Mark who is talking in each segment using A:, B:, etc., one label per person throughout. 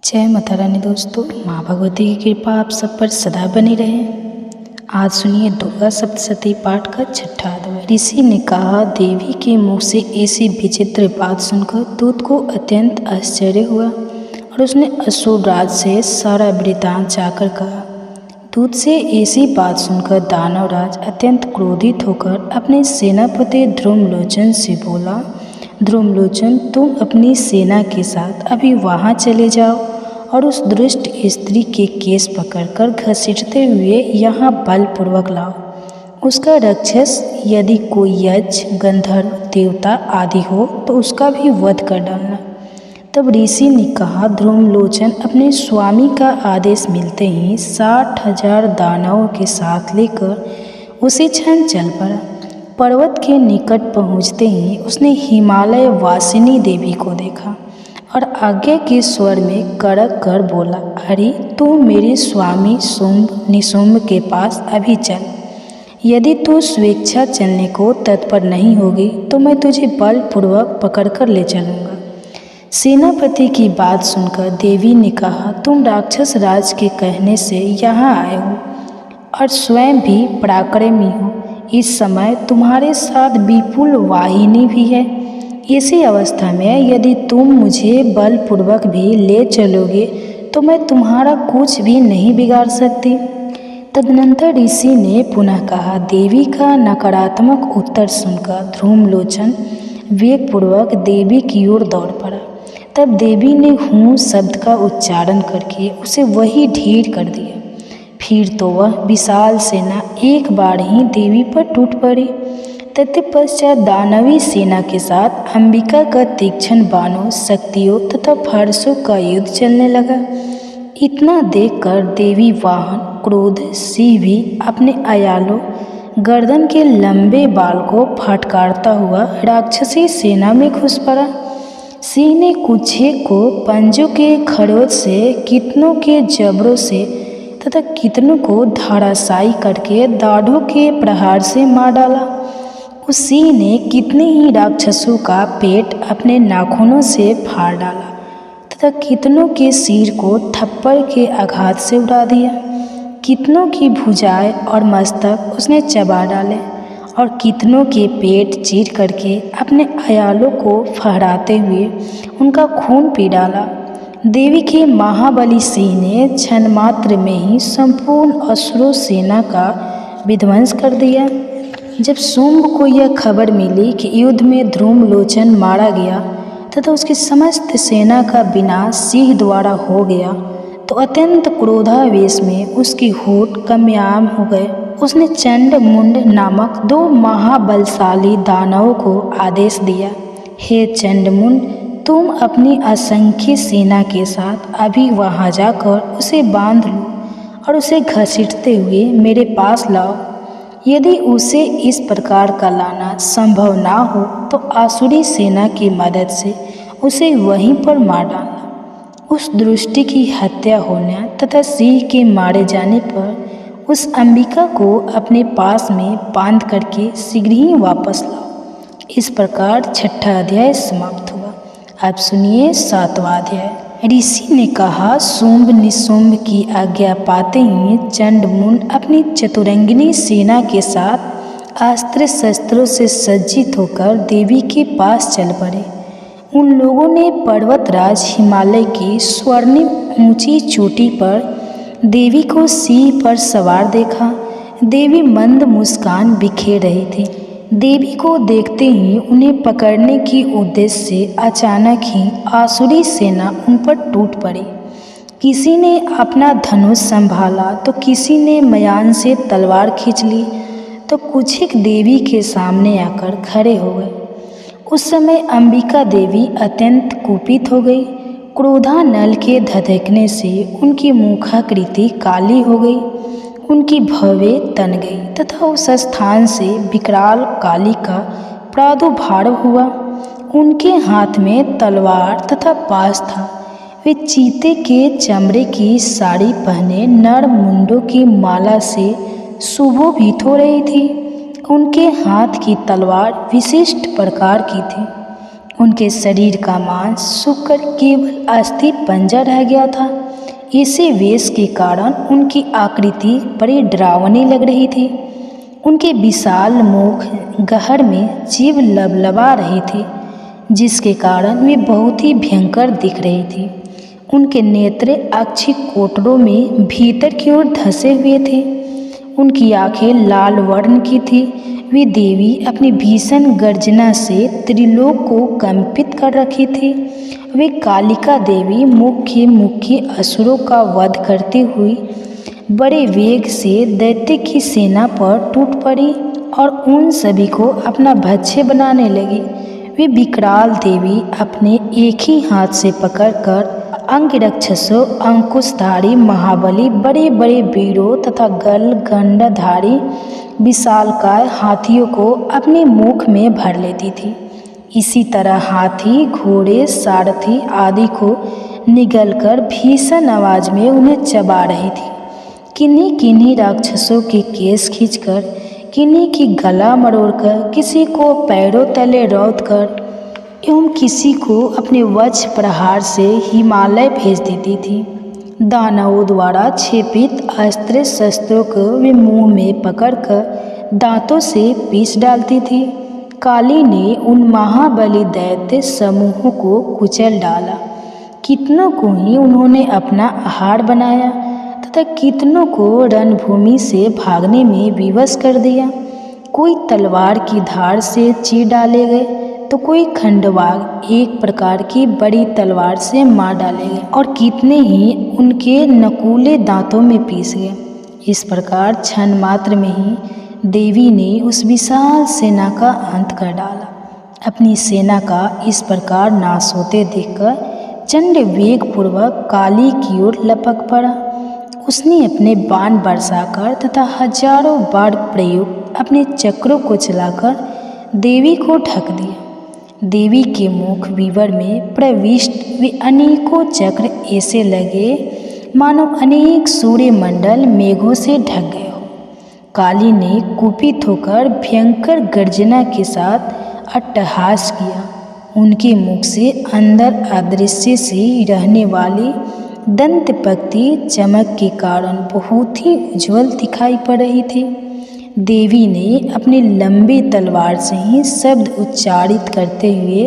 A: जय माता रानी। दोस्तों, माँ भगवती की कृपा आप सब पर सदा बनी रहे। आज सुनिए दुर्गा सप्तशती पाठ का छठा अध्याय। ऋषि ने कहा, देवी के मुख से ऐसी विचित्र बात सुनकर दूत को अत्यंत आश्चर्य हुआ और उसने असुर राज से सारा वृत्तांत जाकर कहा। दूत से ऐसी बात सुनकर दानवराज अत्यंत क्रोधित होकर अपने सेनापति ध्रुमलोचन से बोला, ध्रुमलोचन, तुम अपनी सेना के साथ अभी वहाँ चले जाओ और उस दुष्ट स्त्री के केस पकड़कर घसीटते हुए यहाँ बलपूर्वक लाओ। उसका राक्षस यदि कोई यक्ष, गंधर्व, देवता आदि हो तो उसका भी वध कर डालना। तब ऋषि ने कहा, ध्रुमलोचन अपने स्वामी का आदेश मिलते ही 60,000 दानवों के साथ लेकर उसी क्षण चल पड़ा। पर्वत के निकट पहुँचते ही उसने हिमालय वासिनी देवी को देखा और आज्ञा के स्वर में कड़क कर बोला, अरे तू मेरे स्वामी शुंभ निशुंभ के पास अभी चल। यदि तू स्वेच्छा चलने को तत्पर नहीं होगी तो मैं तुझे बलपूर्वक पकड़कर ले चलूँगा। सेनापति की बात सुनकर देवी ने कहा, तुम राक्षस राज के कहने से यहाँ आए हो और स्वयं भी पराक्रमी हो। इस समय तुम्हारे साथ विपुल वाहिनी भी है। इसी अवस्था में यदि तुम मुझे बलपूर्वक भी ले चलोगे तो मैं तुम्हारा कुछ भी नहीं बिगाड़ सकती। तदनंतर ऋषि ने पुनः कहा। देवी का नकारात्मक उत्तर सुनकर ध्रुमलोचन वेगपूर्वक देवी की ओर दौड़ पड़ा। तब देवी ने हूँ शब्द का उच्चारण करके उसे वही ढीर कर दिया। फिर तो वह विशाल सेना एक बार ही देवी पर टूट पड़ी। तत्पश्चात दानवी सेना के साथ अंबिका का तीक्ष्ण बाणों, शक्तियों तथा फरसों का युद्ध चलने लगा। इतना देखकर देवी वाहन क्रोध सिंह भी अपने अयालों गर्दन के लंबे बाल को फटकारता हुआ राक्षसी सेना में घुस पड़ा। सिंह ने कुछे को पंजों के खरोच से, कितनों के जबड़ों से तथा कितनों को धराशायी करके दाढ़ों के प्रहार से मार डाला। उस सिंह ने कितने ही राक्षसों का पेट अपने नाखूनों से फाड़ डाला तथा कितनों के सिर को थप्पड़ के आघात से उड़ा दिया। कितनों की भुजाएं और मस्तक उसने चबा डाले और कितनों के पेट चीर करके अपने अयालों को फहराते हुए उनका खून पी डाला। देवी के महाबली सिंह ने क्षण मात्र में ही संपूर्ण असुर सेना का विध्वंस कर दिया। जब शुंभ को यह खबर मिली कि युद्ध में ध्रुमलोचन मारा गया तथा उसकी समस्त सेना का विनाश सिंह द्वारा हो गया तो अत्यंत क्रोधावेश में उसकी होठ कम्याम हो गए। उसने चंड मुंड नामक 2 महाबलशाली दानवों को आदेश दिया, हे चंडमुंड, तुम अपनी असंख्य सेना के साथ अभी वहां जाकर उसे बांध लो और उसे घसीटते हुए मेरे पास लाओ। यदि उसे इस प्रकार का लाना संभव ना हो तो आसुरी सेना की मदद से उसे वहीं पर मार डालना। उस दृष्टि की हत्या होने तथा सिंह के मारे जाने पर उस अंबिका को अपने पास में बांध करके शीघ्र ही वापस लाओ। इस प्रकार छठा अध्याय समाप्त हुआ। अब सुनिए 7वां अध्याय। ऋषि ने कहा, शुंभ निशुंभ की आज्ञा पाते ही चंडमुंड अपनी चतुरंगिनी सेना के साथ अस्त्र शस्त्रों से सज्जित होकर देवी के पास चल पड़े। उन लोगों ने पर्वतराज हिमालय की स्वर्णिम ऊंची चोटी पर देवी को सिंह पर सवार देखा। देवी मंद मुस्कान बिखेर रही थी। देवी को देखते ही उन्हें पकड़ने की उद्देश्य से अचानक ही आसुरी सेना उन पर टूट पड़ी। किसी ने अपना धनुष संभाला तो किसी ने मयान से तलवार खींच ली तो कुछिक देवी के सामने आकर खड़े हो गए। उस समय अंबिका देवी अत्यंत कुपित हो गई। क्रोधानल के धधकने से उनकी मुखाकृति काली हो गई, उनकी भवें तन गई तथा उस स्थान से विकराल काली का प्रादुर्भाव हुआ। उनके हाथ में तलवार तथा पास था। वे चीते के चमड़े की साड़ी पहने नर मुंडों की माला से सुशोभित हो रही थी। उनके हाथ की तलवार विशिष्ट प्रकार की थी। उनके शरीर का मांस सूखकर केवल अस्थि पंजर रह गया था। इसी वेश के कारण उनकी आकृति बड़ी डरावनी लग रही थी। उनके विशाल मुख गहर में जीव लबलबा रही थी, जिसके कारण वे बहुत ही भयंकर दिख रही थी। उनके नेत्र अक्षी कोटरों में भीतर की ओर धंसे हुए थे। उनकी आंखें लाल वर्ण की थी। वे देवी अपनी भीषण गर्जना से त्रिलोक को कंपित कर रखी थी। वे कालिका देवी मुख्य असुरों का वध करती हुई बड़े वेग से दैत्य की सेना पर टूट पड़ी और उन सभी को अपना भक्ष्य बनाने लगी। वे विकराल देवी अपने एक ही हाथ से पकड़कर अंगरक्षसों, अंकुशधारी महाबली, बड़े बड़े वीरों तथा गंडधारी विशालकाय हाथियों को अपने मुख में भर लेती थी। इसी तरह हाथी, घोड़े, सारथी आदि को निगलकर भीषण आवाज में उन्हें चबा रही थी। किन्हीं किन्हीं राक्षसों के केस खींचकर, किन्हीं की गला मरोड़कर, किसी को पैरों तले रौंदकर एवं किसी को अपने वज्र प्रहार से हिमालय भेज देती थी। दानवों द्वारा छेपित अस्त्र शस्त्रों को वे मुंह में पकड़कर दांतों से पीस डालती थी। काली ने उन महाबली दैत्य समूहों को कुचल डाला। कितनों को ही उन्होंने अपना आहार बनाया तथा कितनों को रणभूमि से भागने में विवश कर दिया। कोई तलवार की धार से चीर डाले गए तो कोई खंडवाग एक प्रकार की बड़ी तलवार से मार डाले गए और कितने ही उनके नकूले दांतों में पीस गए। इस प्रकार क्षण मात्र में ही देवी ने उस विशाल सेना का अंत कर डाला। अपनी सेना का इस प्रकार नाश होते देखकर चंड वेग पूर्वक काली की ओर लपक पड़ा। उसने अपने बाण बरसाकर तथा हजारों बाण प्रयुक्त अपने चक्रों को चलाकर देवी को ढक दिया। देवी के मुख विवर में प्रविष्ट वे अनेकों चक्र ऐसे लगे मानो अनेक सूर्य मंडल मेघों से ढक गए हो। काली ने कुपित होकर भयंकर गर्जना के साथ अट्टहास किया। उनके मुख से अंदर अदृश्य से रहने वाली दंत पंक्ति चमक के कारण बहुत ही उज्जवल दिखाई पड़ रही थी। देवी ने अपनी लंबी तलवार से ही शब्द उच्चारित करते हुए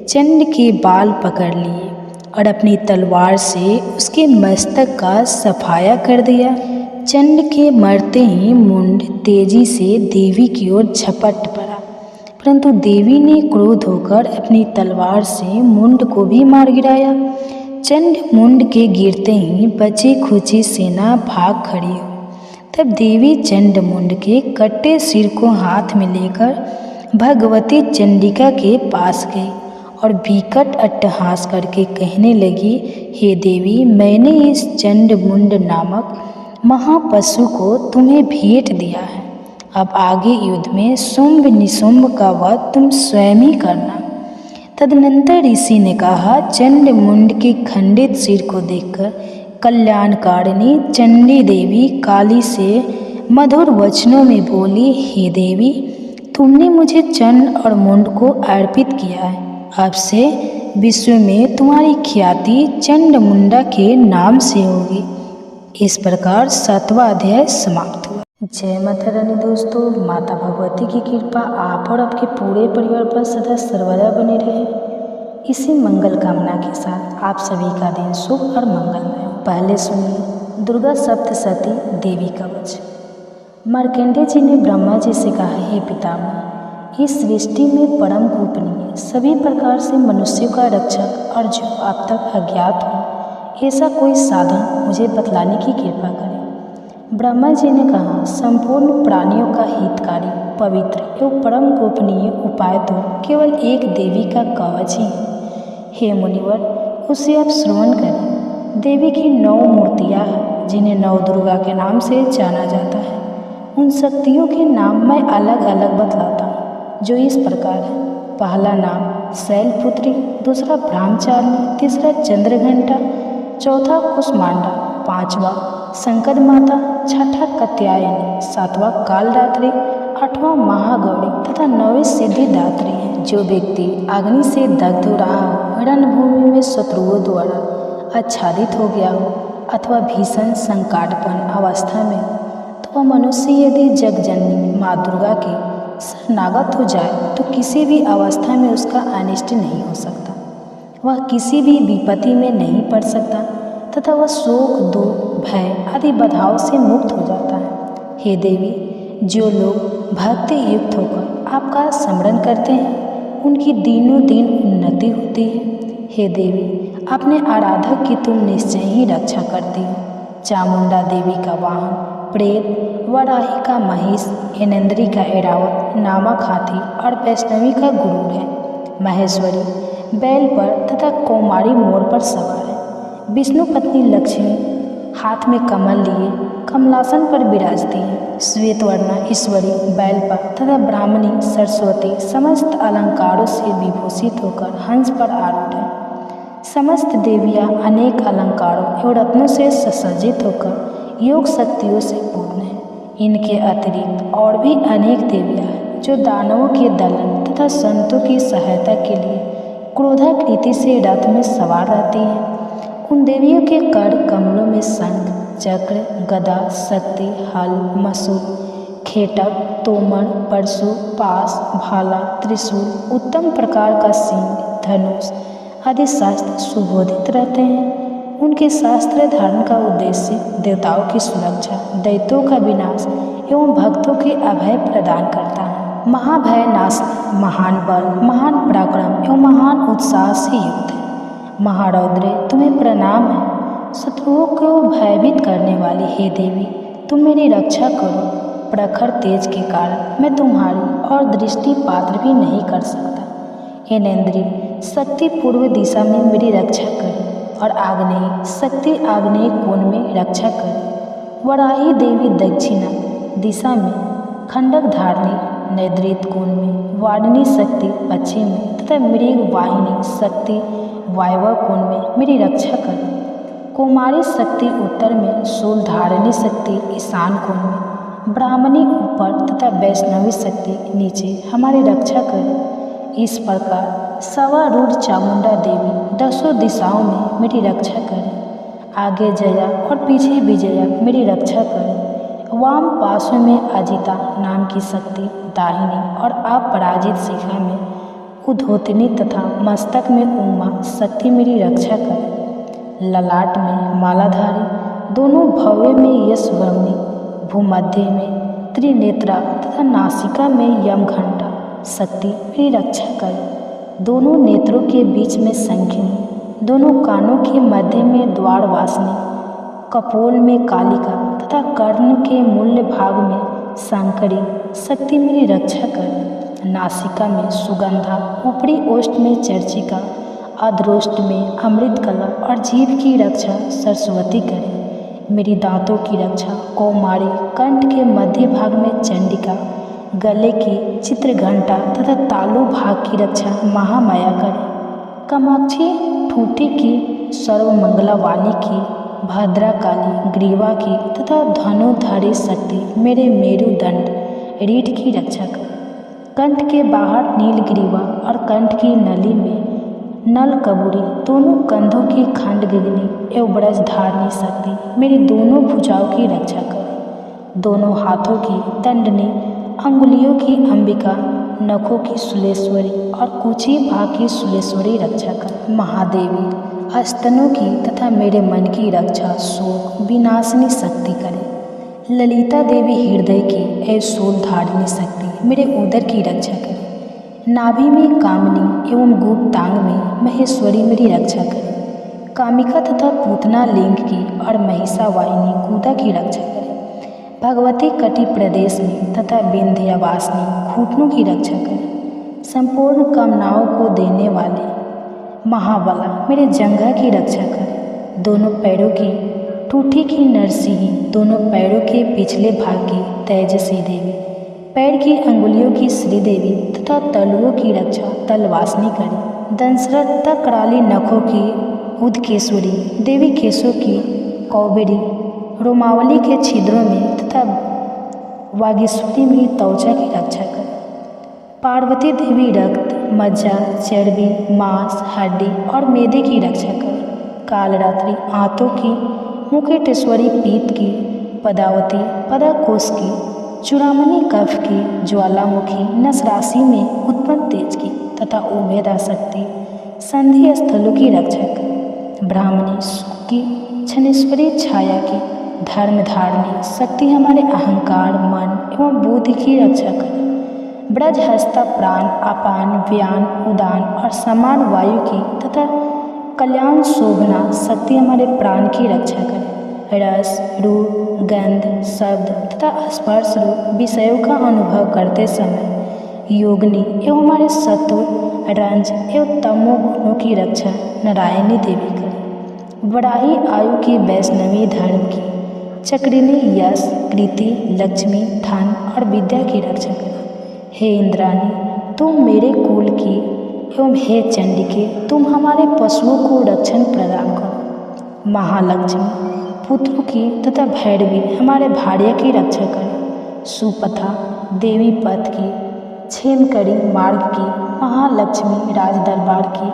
A: चंड के बाल पकड़ लिए और अपनी तलवार से उसके मस्तक का सफाया कर दिया। चंड के मरते ही मुंड तेजी से देवी की ओर झपट पड़ा, परंतु देवी ने क्रोध होकर अपनी तलवार से मुंड को भी मार गिराया। चंड मुंड के गिरते ही बची खुची सेना भाग खड़ी हुई। तब देवी चंड मुंड के कटे सिर को हाथ में लेकर भगवती चंडिका के पास गई और विकट अट्टहास करके कहने लगी, हे देवी, मैंने इस चंड मुंड नामक महापशु को तुम्हें भेंट दिया है। अब आगे युद्ध में शुंभ निशुंभ का वध तुम स्वयं ही करना। तदनंतर ऋषि ने कहा, चंड मुंड के खंडित सिर को देखकर कल्याणकारिणी चंडी देवी काली से मधुर वचनों में बोली, हे देवी, तुमने मुझे चंड और मुंड को अर्पित किया है। अब से विश्व में तुम्हारी ख्याति चंड मुंडा के नाम से होगी। इस प्रकार 7वां अध्याय समाप्त हुआ। जय माता रानी। दोस्तों, माता भगवती की कृपा आप और आपके पूरे परिवार पर सदा सर्वदा बनी रहे, इसी मंगल कामना के साथ आप सभी का दिन शुभ और मंगलमय हो। पहले सुनिए दुर्गा सप्तशती देवी कवच। मार्कंडेय जी ने ब्रह्मा जी से कहा, हे पितामह, इस सृष्टि में परम गोपनीय सभी प्रकार से मनुष्यों का रक्षक और जो आप तक अज्ञात हो ऐसा कोई साधन मुझे बतलाने की कृपा करें। ब्रह्मा जी ने कहा, संपूर्ण प्राणियों का हितकारी, पवित्र एवं परम गोपनीय उपाय तो केवल एक देवी का कवच ही है। हे मुनिवर, उसे आप श्रवण करें। देवी की 9 मूर्तियाँ हैं जिन्हें 9 दुर्गा के नाम से जाना जाता है। उन शक्तियों के नाम मैं अलग अलग बतलाता हूँ, जो इस प्रकार है। पहला नाम शैलपुत्री, दूसरा ब्रह्मचारिणी, तीसरा चंद्रघंटा, चौथा कुष्मांडा, 5वां संकट माता, 6ठा कात्यायनी, 7वां कालरात्रि, 8वां महागौरी तथा 9वीं सिद्धिदात्री है। जो व्यक्ति अग्नि से दग्ध हो रहा हो, रणभूमि में शत्रुओं द्वारा आच्छादित हो गया हो अथवा भीषण संकटपूर्ण अवस्था में हो, तो वह मनुष्य यदि जगजननी माँ दुर्गा के शरणागत हो जाए तो किसी भी अवस्था में उसका अनिष्ट नहीं हो सकता, वह किसी भी विपत्ति में नहीं पड़ सकता तथा वह शोक, दुख, भय आदि बाधाओं से मुक्त हो जाता है। हे देवी, जो लोग भक्ति युक्त होकर आपका स्मरण करते हैं उनकी दिनों दिन उन्नति होती है। हे देवी, अपने आराधक की तुम निश्चय ही रक्षा करती हो। चामुंडा देवी का वाहन प्रेत, वराही का महिष, ऐनेन्द्री का ऐरावत नामक हाथी और वैष्णवी का गुरूर है। महेश्वरी बैल पर तथा कौमारी मोर पर सवार है। विष्णु पत्नी लक्ष्मी हाथ में कमल लिए कमलासन पर विराजती है। श्वेतवर्णा ईश्वरी बैल पर तथा ब्राह्मणी सरस्वती समस्त अलंकारों से विभूषित होकर हंस पर आरूढ़ है। समस्त देवियाँ अनेक अलंकारों एवं रत्नों से सुसज्जित होकर योग शक्तियों से पूर्ण है। इनके अतिरिक्त और भी अनेक देवियाँ हैं जो दानवों के दलन तथा संतों की सहायता के लिए क्रोधाकृति से रथ में सवार रहती हैं। उन देवियों के कर कमलों में शंख, चक्र, गदा, शक्ति, हल, मसूल, खेटक, तोमर, परशु, पास, भाला, त्रिशूल, उत्तम प्रकार का सिंह, धनुष आदि शास्त्र सुबोधित रहते हैं। उनके शास्त्र धारण का उद्देश्य देवताओं की सुरक्षा, दैत्यों का विनाश एवं भक्तों के अभय प्रदान करता है। महाभय नाश, महान बल, महान पराक्रम एवं महान उत्साह से युक्त है। महारौद्रे, तुम्हें प्रणाम है। शत्रुओं को भयभीत करने वाली हे देवी, तुम मेरी रक्षा करो। प्रखर तेज के कारण मैं तुम्हारी और दृष्टि पात्र भी नहीं कर सकता। ऐनेन्द्री शक्ति पूर्व दिशा में मेरी रक्षा करे और आग्नेय शक्ति आग्नेय कोण में रक्षा करे। वराही देवी दक्षिणा दिशा में खंडक धारणी नैऋत्य कोण में, वाडिनी शक्ति पश्चिम में तथा मृग वाहिनी शक्ति वायव्य कोण में मेरी रक्षा करे। कुमारी शक्ति उत्तर में, शूल धारणी शक्ति ईशान कोण में, ब्राह्मणी ऊपर तथा वैष्णवी शक्ति नीचे हमारी रक्षा करे। इस प्रकार सवारूढ़ चामुंडा देवी दसों दिशाओं में मेरी रक्षा करे। आगे जया और पीछे विजया मेरी रक्षा करे। वाम पार्श्व में अजिता नाम की शक्ति दाहिनी और अपराजित शिखा में उद्योतनी तथा मस्तक में उमा शक्ति मेरी रक्षा करे। ललाट में मालाधारी, दोनों भव्य में यशवर्णी, भूमध्य में त्रिनेत्रा तथा नासिका में यमघंटा शक्ति मेरी रक्षा करे। दोनों नेत्रों के बीच में शंखिनी, दोनों कानों के मध्य में द्वारवासिनी, कपोल में कालिका तथा कर्ण के मूल्य भाग में सांकरी शक्ति मेरी रक्षा करे। नासिका में सुगंधा, ऊपरी ओष्ठ में चर्चिका, अधरोष्ठ में अमृतकला और जीभ की रक्षा सरस्वती करे। मेरी दांतों की रक्षा कौमारी, कंठ के मध्य भाग में चंडिका, गले की चित्रघंटा तथा तालु भाग की रक्षा महामाया करे। कामाक्षी ठूठी की, सर्वमंगला वाणी की, भद्राकाली ग्रीवा की तथा धनुधारी शक्ति मेरे मेरुदंड रीढ़ की रक्षा करे। कंठ के बाहर नीलग्रीवा और कंठ की नली में नलकबुरी, दोनों कंधों की खंडगिनी एवं ब्रजधारणी शक्ति मेरी दोनों भुजाओं की रक्षा करे। दोनों हाथों की दंडनी, अंगुलियों की अंबिका, नखों की सुलेश्वरी और कुची भाग की सुलेश्वरी रक्षा कर। महादेवी स्तनों की तथा मेरे मन की रक्षा शोक विनाशिनी शक्ति करे। ललिता देवी हृदय की एवं शूल धारिणी शक्ति मेरे उदर की रक्षा करे। नाभि में कामनी एवं गुप्तांग में महेश्वरी मेरी रक्षा करे। कामिका तथा पूतना लिंग की और महिषा वाहिनी गुदा की रक्षा करे। भगवती कटि प्रदेश में तथा विंध्यवासिनी घुटनों की रक्षा करे। संपूर्ण कामनाओं को देने वाले महाबला मेरे जंघा की रक्षा करे। दोनों पैरों की ठूठी की नरसिंही, दोनों पैरों के पिछले भाग की तेजसी देवी, पैर की अंगुलियों की श्रीदेवी तथा तलुओं की रक्षा तलवासिनी करे। दंसरथ तथा कराली नखों की उदकेश्वरी देवी, केशों की कौबेरी, रोमावली के छिद्रों में तथा वागीश्वरी मेरी त्वचा की रक्षा करे। पार्वती देवी रक्त, मज्जा, चर्बी, मांस, हड्डी और मेदे की रक्षा कर। कालरात्रि आंतों की, मुकुटेश्वरी पीत की, पदावती पदाकोश की, चूड़ामणि कफ की, ज्वालामुखी नस राशि में उत्पन्न तेज की तथा उभयदा शक्ति संधि स्थलों की रक्षा कर। ब्राह्मणी सुख की, छनेश्वरी छाया की, धर्म धारणी शक्ति हमारे अहंकार, मन एवं बुद्धि की रक्षा कर। ब्रज हस्ता प्राण, अपान, व्यान, उदान और समान वायु की तथा कल्याण शोभना शक्ति हमारे प्राण की रक्षा करे। रस, रूप, गंध, शब्द तथा स्पर्श रूप विषयों का अनुभव करते समय योगिनी एवं हमारे सत्व, रंज एवं तमो गुणों की रक्षा नारायणी देवी करे। बड़ाई आयु की, वैष्णवी धर्म की, चक्रिणी यश, कृति, लक्ष्मी, धन और विद्या की रक्षा करे। हे इंद्राणी, तुम मेरे कुल की एवं हे चंडिके, तुम हमारे पशुओं को रक्षण प्रदान करो। महालक्ष्मी, पुत्रों की तथा भैरवी हमारे भार्य की रक्षा करें। सुपथा देवी पथ की, क्षेमकरी मार्ग की, महालक्ष्मी राज दरबार की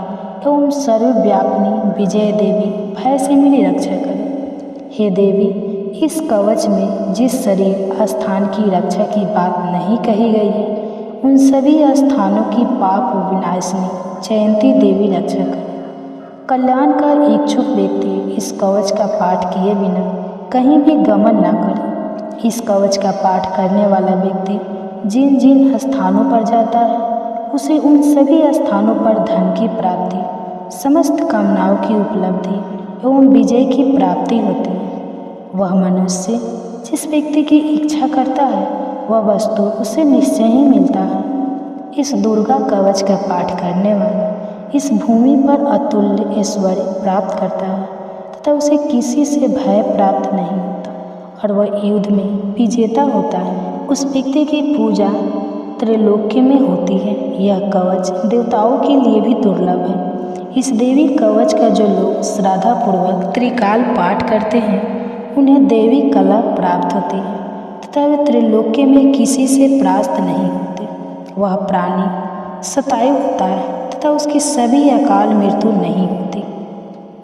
A: एवं सर्वव्यापिनी विजय देवी भय से मेरी रक्षा करें। हे देवी, इस कवच में जिस शरीर स्थान की रक्षा की बात नहीं कही गई है उन सभी स्थानों की पाप विनाशिनी जयंती देवी रक्षा करें। कल्याण का इच्छुक व्यक्ति इस कवच का पाठ किए बिना कहीं भी गमन न करे। इस कवच का पाठ करने वाला व्यक्ति जिन जिन स्थानों पर जाता है उसे उन सभी स्थानों पर धन की प्राप्ति, समस्त कामनाओं की उपलब्धि एवं विजय की प्राप्ति होती है। वह मनुष्य जिस व्यक्ति की इच्छा करता है वह वस्तु उसे निश्चय ही मिलता है। इस दुर्गा कवच का पाठ करने वाला इस भूमि पर अतुल्य ऐश्वर्य प्राप्त करता है तथा उसे किसी से भय प्राप्त नहीं होता और वह युद्ध में विजेता होता है। उस व्यक्ति की पूजा त्रैलोक्य में होती है। यह कवच देवताओं के लिए भी दुर्लभ है। इस देवी कवच का जो लोग श्रद्धापूर्वक त्रिकाल पाठ करते हैं उन्हें देवी कला प्राप्त होती है तथा वे त्रिलोक्य में किसी से परास्त नहीं होते। वह प्राणी सतायु होता है तथा उसकी सभी अकाल मृत्यु नहीं होती।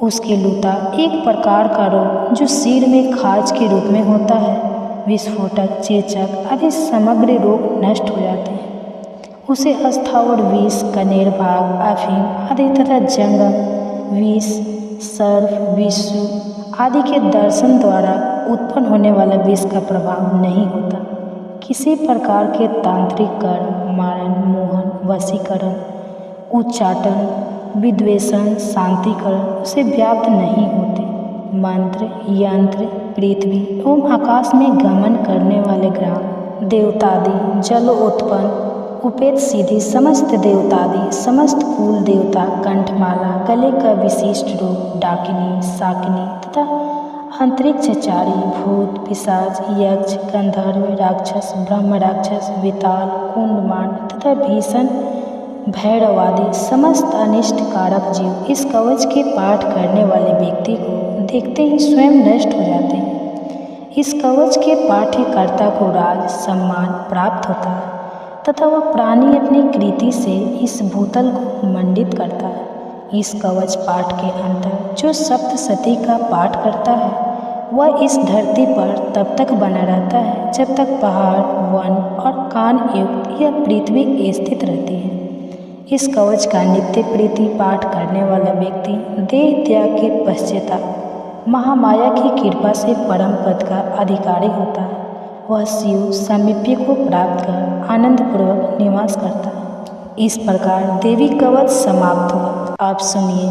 A: उसके लूता एक प्रकार का रोग जो सिर में खाज के रूप में होता है, विस्फोटक, चेचक आदि समग्र रोग नष्ट हो जाते हैं। उसे अस्थावर विष, कनेर भाग, अफीम आदि तथा जंगम विष, सर्प, विषु आदि के दर्शन द्वारा उत्पन्न होने वाला विष का प्रभाव नहीं होता। किसी प्रकार के तांत्रिक कर्म, मारण, मोहन, वशीकरण, उच्चाटन, विद्वेषण, शांतिकरण उसे व्याप्त नहीं होते। मंत्र, यंत्र, पृथ्वी एवं आकाश में गमन करने वाले ग्राम, देवतादि, जल उत्पन्न, उपेत सीधी समस्त देवतादि, समस्त कुल देवता, कंठमाला, गले का विशिष्ट रूप, डाकिनी, शाकिनी तथा अंतरिक्षचारी, भूत, पिशाच, यक्ष, गंधर्व, राक्षस, ब्रह्म राक्षस, विताल, कुंडमांड तथा भीषण भैरवादि समस्त अनिष्ट कारक जीव इस कवच के पाठ करने वाले व्यक्ति को देखते ही स्वयं नष्ट हो जाते हैं। इस कवच के पाठ्यकर्ता को राज सम्मान प्राप्त होता है तथा वह प्राणी अपनी कृति से इस भूतल को मंडित करता है। इस कवच पाठ के अंतर जो सप्तशती का पाठ करता है वह इस धरती पर तब तक बना रहता है जब तक पहाड़, वन और कान युक्त यह पृथ्वी स्थित रहती है। इस कवच का नित्य प्रीति पाठ करने वाला व्यक्ति देह त्याग के पश्चात महामाया की कृपा से परम पद का अधिकारी होता है। वह शिव सामीप्य को प्राप्त कर आनंद पूर्वक निवास करता है। इस प्रकार देवी कवच समाप्त हुआ। आप सुनिए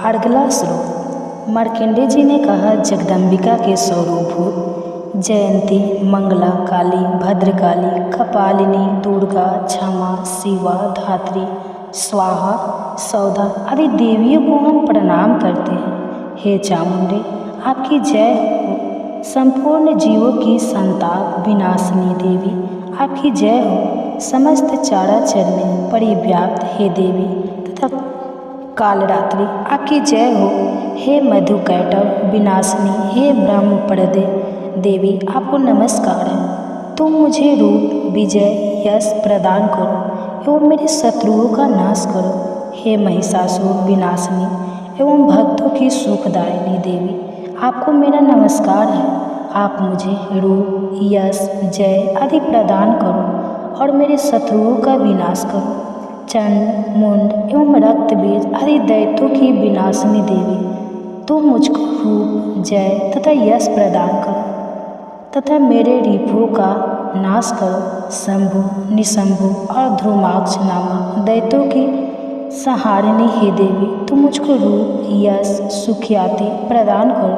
A: अगला श्लोक। मार्कंडेय जी ने कहा, जगदम्बिका के स्वरूप जयंती, मंगला, काली, भद्रकाली, कपालिनी, दुर्गा, क्षमा, शिवा, धात्री, स्वाहा, सौदा आदि देवियों को हम प्रणाम करते हैं। हे चामुंडे, आपकी जय हो। संपूर्ण जीवों की संताप विनाशिनी देवी, आपकी जय हो। समस्त चराचर में परिव्याप्त हे देवी तथा कालरात्रि, आपकी जय हो। हे मधुकैटभ विनाशिनी, हे ब्रह्मप्रदे देवी, आपको नमस्कार है। तुम मुझे रूप, विजय, यश प्रदान करो एवं मेरे शत्रुओं का नाश करो। हे महिषासुर विनाशिनी एवं भक्तों की सुखदायिनी देवी, आपको मेरा नमस्कार है। आप मुझे रूप, यश, जय आदि प्रदान करो और मेरे शत्रुओं का विनाश करो। चंड, मुंड एवं रक्त बीज आदि दैत्यों की विनाशिनी देवी, तुम मुझको रूप, जय तथा यश प्रदान करो तथा मेरे रिपुओं का नाश करो। शंभु, निशंभु और ध्रुमाक्ष नामक दैत्यों की संहारिणी हे देवी, तुम मुझको रूप, यश, सुख्याति प्रदान करो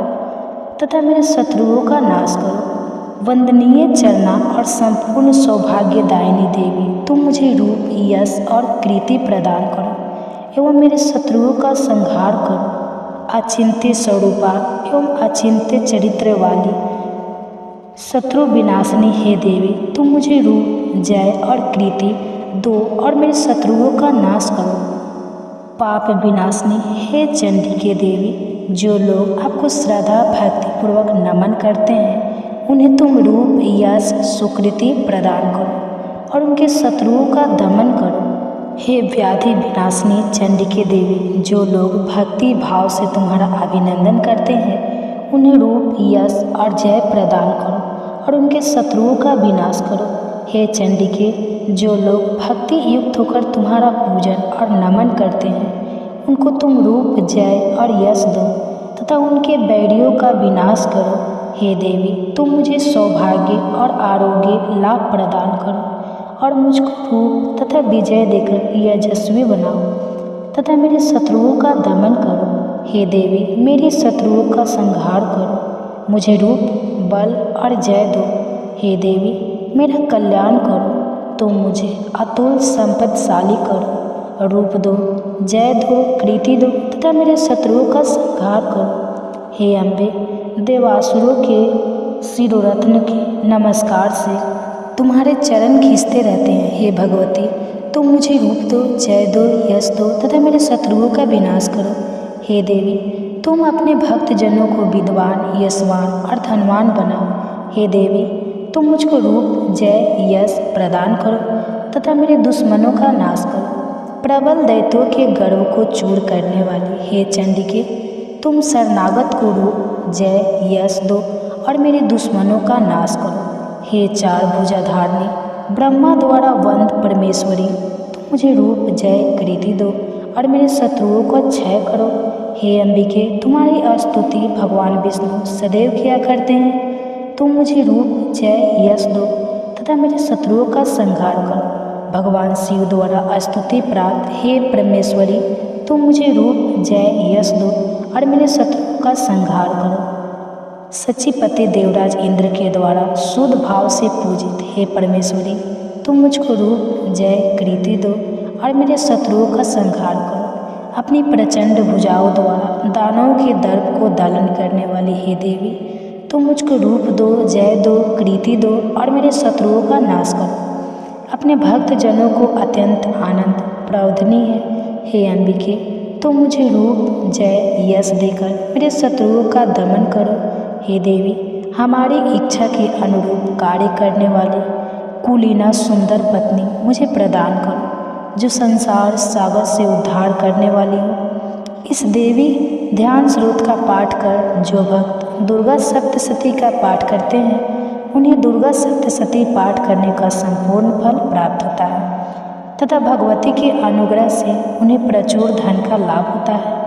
A: तथा मेरे शत्रुओं का नाश करो। वंदनीय चरना और संपूर्ण सौभाग्यदायिनी देवी, तुम मुझे रूप, यश और कीर्ति प्रदान करो एवं मेरे शत्रुओं का संहार करो। अचिंत्य स्वरूपा एवं अचिंत्य चरित्र वाली शत्रु विनाशिनी हे देवी, तुम मुझे रूप, जय और कीर्ति दो और मेरे शत्रुओं का नाश करो। पाप विनाशिनी हे चंडिके देवी, जो लोग आपको श्रद्धा भक्तिपूर्वक नमन करते हैं उन्हें तुम रूप, यश, सुकृति प्रदान करो और उनके शत्रुओं का दमन करो। हे व्याधि विनाशिनी चंडिके देवी, जो लोग भक्ति भाव से तुम्हारा अभिनंदन करते हैं उन्हें रूप, यश और जय प्रदान करो और उनके शत्रुओं का विनाश करो। हे चंडिके, जो लोग भक्ति युक्त होकर तुम्हारा पूजन और नमन करते हैं उनको तुम रूप, जय और यश दो तथा उनके बैरियों का विनाश करो। हे देवी, तुम मुझे सौभाग्य और आरोग्य लाभ प्रदान करो और मुझको रूप तथा विजय देकर यशस्वी बनाओ तथा मेरे शत्रुओं का दमन करो। हे देवी, मेरे शत्रुओं का संहार करो, मुझे रूप, बल और जय दो। हे देवी, मेरा कल्याण करो, तुम मुझे अतुल संपत्तिशाली करो, रूप दो, जय दो, कीर्ति दो तथा मेरे शत्रुओं का संहार करो। हे अम्बे, देवासुरों के शिरोरत्न के नमस्कार से तुम्हारे चरण खींचते रहते हैं। हे भगवती, तुम मुझे रूप दो, जय दो, यश दो तथा मेरे शत्रुओं का विनाश करो। हे देवी, तुम अपने भक्तजनों को विद्वान, यशवान और धनवान बनाओ। हे देवी, तुम मुझको रूप, जय, यश प्रदान करो तथा मेरे दुश्मनों का नाश करो। प्रबल दैत्यों के गर्व को चूर करने वाली हे चंडिके, तुम शरणागत को रूप, जय, यश दो और मेरे दुश्मनों का नाश करो। हे चार भुजाधारिणी ब्रह्मा द्वारा वंद परमेश्वरी, तुम मुझे रूप, जय, कीर्ति दो और मेरे शत्रुओं को क्षय करो। हे अंबिके, तुम्हारी स्तुति भगवान विष्णु सदैव किया करते हैं। तुम मुझे रूप, जय, यश दो तथा मेरे शत्रुओं का संहार करो। भगवान शिव द्वारा स्तुति प्राप्त हे परमेश्वरी, तुम मुझे रूप, जय, यश दो और मेरे शत्रुओं का संहार करो। सचिपति देवराज इंद्र के द्वारा शुद्ध भाव से पूजित हे परमेश्वरी, तुम मुझको रूप, जय, कीर्ति दो और मेरे शत्रुओं का संहार करो। अपनी प्रचंड भुजाओं द्वारा दानवों के दर्प को दालन करने वाली हे देवी, तुम मुझको रूप दो, जय दो, कीर्ति दो और मेरे शत्रुओं का नाश करो। अपने भक्त जनों को अत्यंत आनंद प्रौधनी है हे अंबिके, तुम मुझे रूप, जय, यश देकर मेरे शत्रुओं का दमन करो। हे देवी, हमारी इच्छा के अनुरूप कार्य करने वाली कुलीना सुंदर पत्नी मुझे प्रदान करो, जो संसार सागर से उद्धार करने वाली हो। इस देवी ध्यान स्रोत का पाठ कर जो भक्त दुर्गा सप्तशती का पाठ करते हैं उन्हें दुर्गा सप्तशती पाठ करने का संपूर्ण फल प्राप्त होता है तथा भगवती के अनुग्रह से उन्हें प्रचुर धन का लाभ होता है।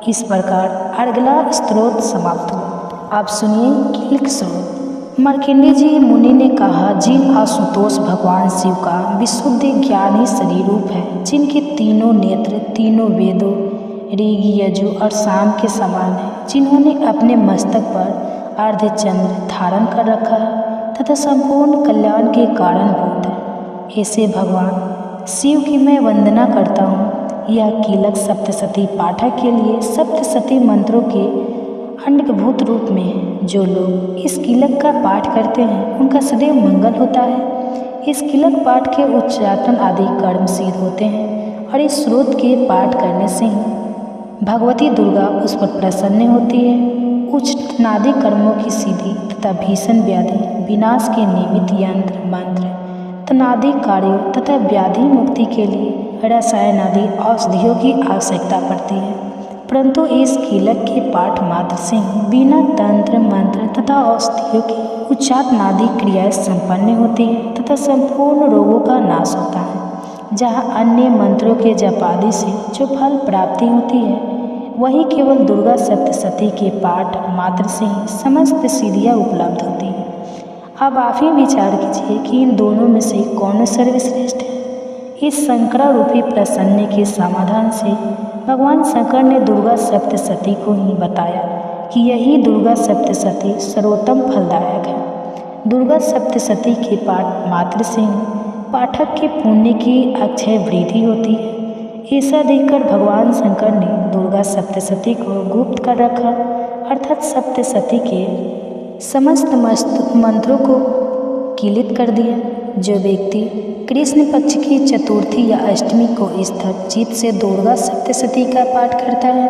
A: इस प्रकार अर्गला स्तोत्र समाप्त हुआ। आप सुनिए कीलक स्रोत। मार्कंडेय जी मुनि ने कहा, जिन आशुतोष भगवान शिव का विशुद्ध ज्ञान ही शरीर रूप है, जिनके तीनों नेत्र तीनों वेदों ऋग, यजु और साम के समान है, जिन्होंने अपने मस्तक पर अर्धचंद्र धारण कर रखा है तथा संपूर्ण कल्याण के कारणभूत है, ऐसे भगवान शिव की मैं वंदना करता हूँ। यह कीलक सप्तशती पाठक के लिए सप्तशती मंत्रों के अंडभूत रूप में है। जो लोग इस कीलक का पाठ करते हैं उनका सदैव मंगल होता है। इस कीलक पाठ के उच्चाटन आदि कर्म सिद्ध होते हैं और इस स्रोत के पाठ करने से ही भगवती दुर्गा उस पर प्रसन्न होती है। उच्च नादि कर्मों की सिद्धि तथा भीषण व्याधि विनाश के निमित्त यंत्र मंत्र तनादि कार्यों तथा व्याधि मुक्ति के लिए रसायन आदि औषधियों की आवश्यकता पड़ती है, परंतु इस कीलक के पाठ मात्र से ही बिना तंत्र मंत्र तथा औषधियों की उच्चाटनादि क्रियाएं संपन्न होती है तथा संपूर्ण रोगों का नाश होता है। जहाँ अन्य मंत्रों के जपादि से जो फल प्राप्ति होती है, वही केवल दुर्गा सप्तशती के पाठ मात्र से ही समस्त सिद्धियाँ उपलब्ध होती हैं। अब आप ही विचार कीजिए कि इन दोनों में से कौन सर्वश्रेष्ठ है। इस शंकरा रूपी प्रसन्न के समाधान से भगवान शंकर ने दुर्गा सप्तशती को ही बताया कि यही दुर्गा सप्तशती सर्वोत्तम फलदायक है। दुर्गा सप्तशती के पाठ मात्र से ही पाठक के पुण्य की अक्षय वृद्धि होती है। ऐसा देखकर भगवान शंकर ने दुर्गा सप्तशती को गुप्त कर रखा, अर्थात सप्तशती के समस्त मंत्रों को कीलित कर दिया। जो व्यक्ति कृष्ण पक्ष की चतुर्थी या अष्टमी को स्थिर चित्त से दुर्गा सप्तशती का पाठ करता है,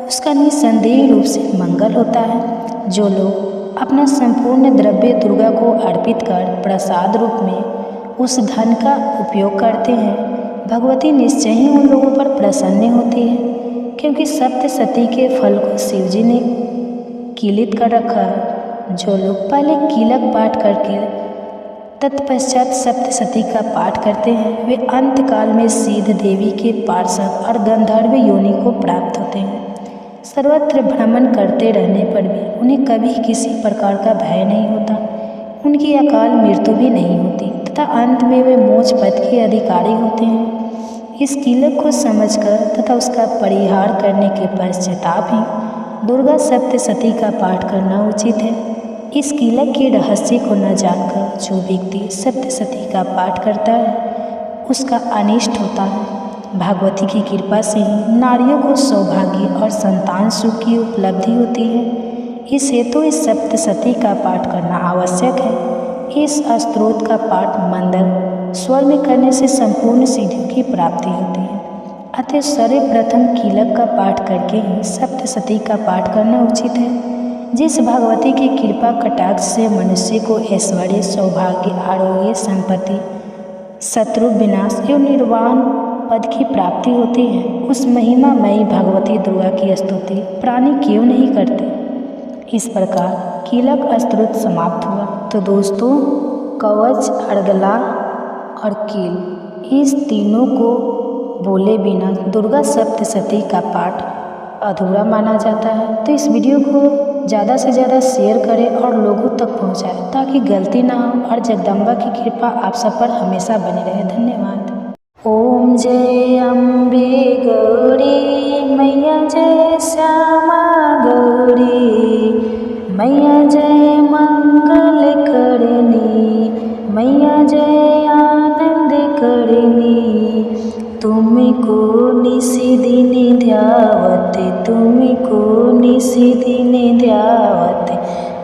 A: उसका निसंदेह रूप से मंगल होता है। जो लोग अपना संपूर्ण द्रव्य दुर्गा को अर्पित कर प्रसाद रूप में उस धन का उपयोग करते हैं, भगवती निश्चय ही उन लोगों पर प्रसन्न होती है, क्योंकि सप्तशती के फल को शिव जी ने कीलित कर रखा है। जो लोग पहले कीलक पाठ करके तत्पश्चात सप्तशती का पाठ करते हैं, वे अंतकाल में सिद्ध देवी के पार्षद और गंधर्व योनि को प्राप्त होते हैं। सर्वत्र भ्रमण करते रहने पर भी उन्हें कभी किसी प्रकार का भय नहीं होता, उनकी अकाल मृत्यु भी नहीं होती तथा अंत में वे मोक्ष पद के अधिकारी होते हैं। इस कीलक को समझकर तथा उसका परिहार करने के पश्चाताप ही दुर्गा सप्तशती का पाठ करना उचित है। इस कीलक के रहस्य को न जानकर जो व्यक्ति सप्तशती का पाठ करता है, उसका अनिष्ट होता है। भगवती की कृपा से ही नारियों को सौभाग्य और संतान सुख की उपलब्धि होती है। इस हेतु इस सप्तशती का पाठ करना आवश्यक है। इस स्तोत्र का पाठ मंदर स्वर में करने से संपूर्ण सिद्धियों की प्राप्ति होती है। अतः सर्वप्रथम कीलक का पाठ करके ही सप्तशती का पाठ करना उचित है। जिस भगवती की कृपा कटाक्ष से मनुष्य को ऐश्वर्य, सौभाग्य, आरोग्य, संपत्ति, शत्रु विनाश एवं निर्वाण पद की प्राप्ति होती है, उस महिमामयी भगवती दुर्गा की स्तुति प्राणी क्यों नहीं करते। इस प्रकार कीलक स्तोत्र समाप्त हुआ। तो दोस्तों, कवच, अर्गला और कील, इस तीनों को बोले बिना दुर्गा सप्तशती का पाठ अधूरा माना जाता है। तो इस वीडियो को ज़्यादा से ज़्यादा शेयर करें और लोगों तक पहुंचाएं, ताकि गलती ना हो और जगदम्बा की कृपा आप सब पर हमेशा बनी रहे। धन्यवाद। ओम जय अम्बे गौरी मैया, जय श्यामा गौरी मैया, जय मंगल करनी मैया, जय आनंद करनी। तुमको निसी दिन ध्यावत, तुमको निसी दिन ध्यावत,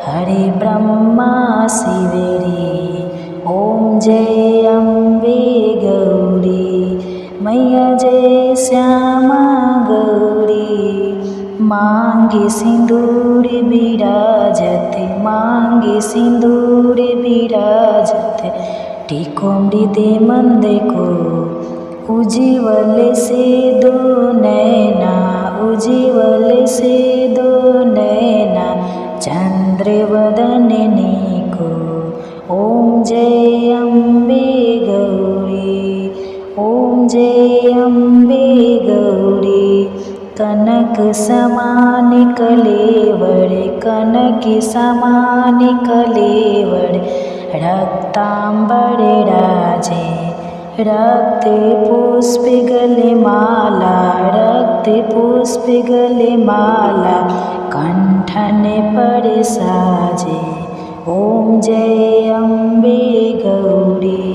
A: हरे ब्रह्मा शिवेरी। ओम जय अम्बे गौरी मैया, जय श्यामा गौरी। मांगे सिंदूर विराजत, मांगे सिंदूर विराजत, टीको मृदे मंद को उज्ज्वल से दो नैना, उज्ज्वल से दो नैना, चंद्र वदननी को। ओम जय अम्बे गौरी, ओम जय अम्बे गौरी। कनक समान कलेवर, कनक समान कलेवर, रक्तांबर राजे, रक्त पुष्प गले माला, रक्त पुष्प गले माला, कंठन पर साजे। ओम जय अम्बे गौरी।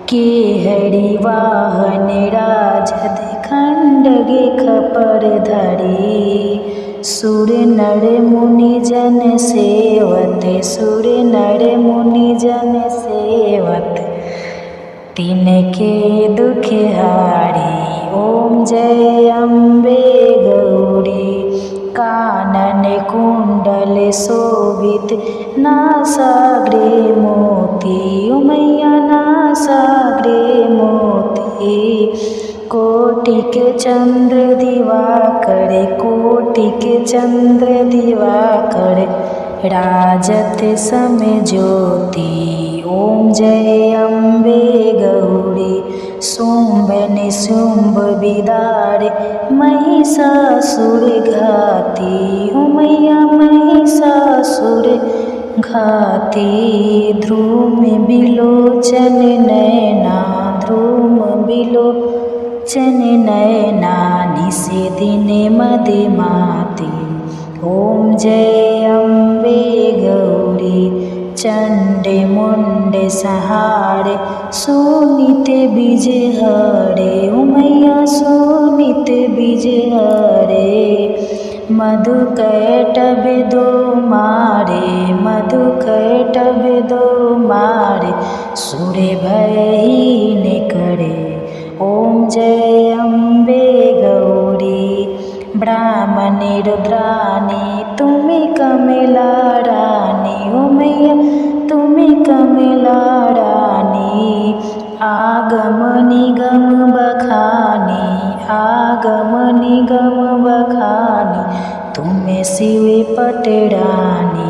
A: केहरी वाहन राजद खंडगे खपर धरी, सुर नर मुनि जन सेवत, सुर नर मुनि जन सेवत, तिनके दुख हारी। ओम जय अम्बे गौरी। कानन कुंडल शोभित नासाग्रे मोती ओ मैया नासाग्रे मोती कोटिक चंद्र दिवाकर कोटिक चंद्र दिवाकर राजत समय ज्योति ओम जय अम्बे गौरी शुंभ निशुंभ विदारे महिषासुर घाती ओ मैया महिषासुर घाती ध्रुम बिलोचन नयना ध्रुम बिलोचन नयना निशे दिन मदमाती ओम जय अम्बे गौरी चंड मुंड सहारे सुनित बीज हरे ओ मैया सुनित बीज हरे मधु कैटभ दो मारे मधु कैटभ दो मारे सूर्य भयहीन करे ओम जय अम्बे गौरी ब्राह्मणी रुद्राणी तुम्हें कमला रानी ओ मैया तुम्हें कमला रानी आगम निगम बखानी आगम निगम बखानी तुम्हें शिव पटरानी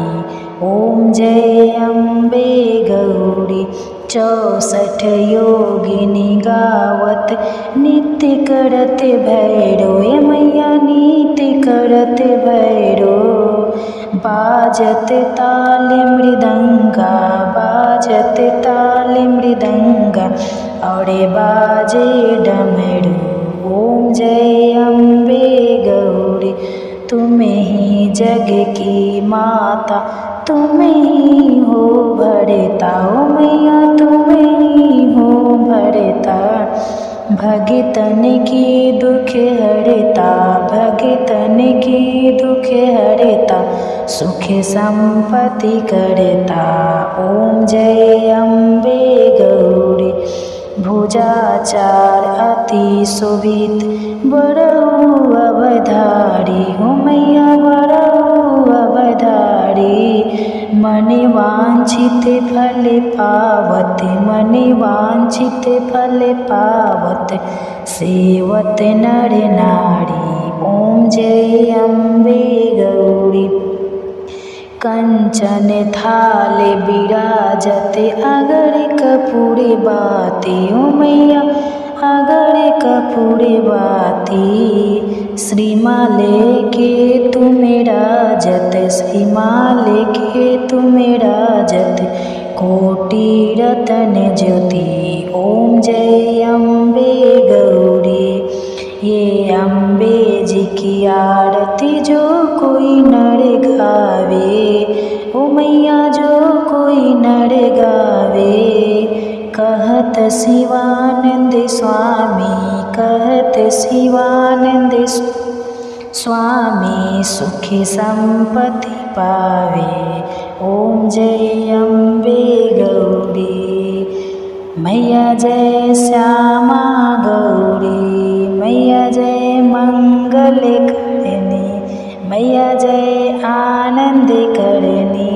A: ओम जय अम्बे गौरी 64 योगिनी गावत नित्य करत भैरो ए मैया नित्य करत भैरो बाजत ताल मृदंगा बाजत ताल मृदंगा और बाजे डमरू ओम जय अम्बे गौरी तुम्हें ही जग की माता तुम्हें ही हो भरता ओ मैया तुम्हें ही हो भरता भगतन की दुख हरता भगतन की दुख हरता सुख संपत्ति करता ओम जय अम्बे गौरी भुजाचार अति शोभित बड़हु अवधारी हो मैया बड़हु अवधारी मन वांछित फल पावत मन वांछित फल पावत सेवत नर नारी ओम जय अम्बे गौरी कंचन थाल विराजत अगर कपूरे बाती ओ मैया अगर कपूरे बाती श्रीमाले के तुम्हें राजत श्रीमाले के तुम्हें राजत कोटि रतन ज्योति ओम जय अम्बे गौरी ये अम्बे जी की आरती जो कोई नर गावे ओ मैया जो कोई नर गावे कहत शिवानंद स्वामी कहत शिवानंद स्वामी सुखी संपत्ति पावे ओम जय अम्बे गौरी मैया जय श्यामा गौरी मैया जय मंगल करनी मैया जय आनंद करनी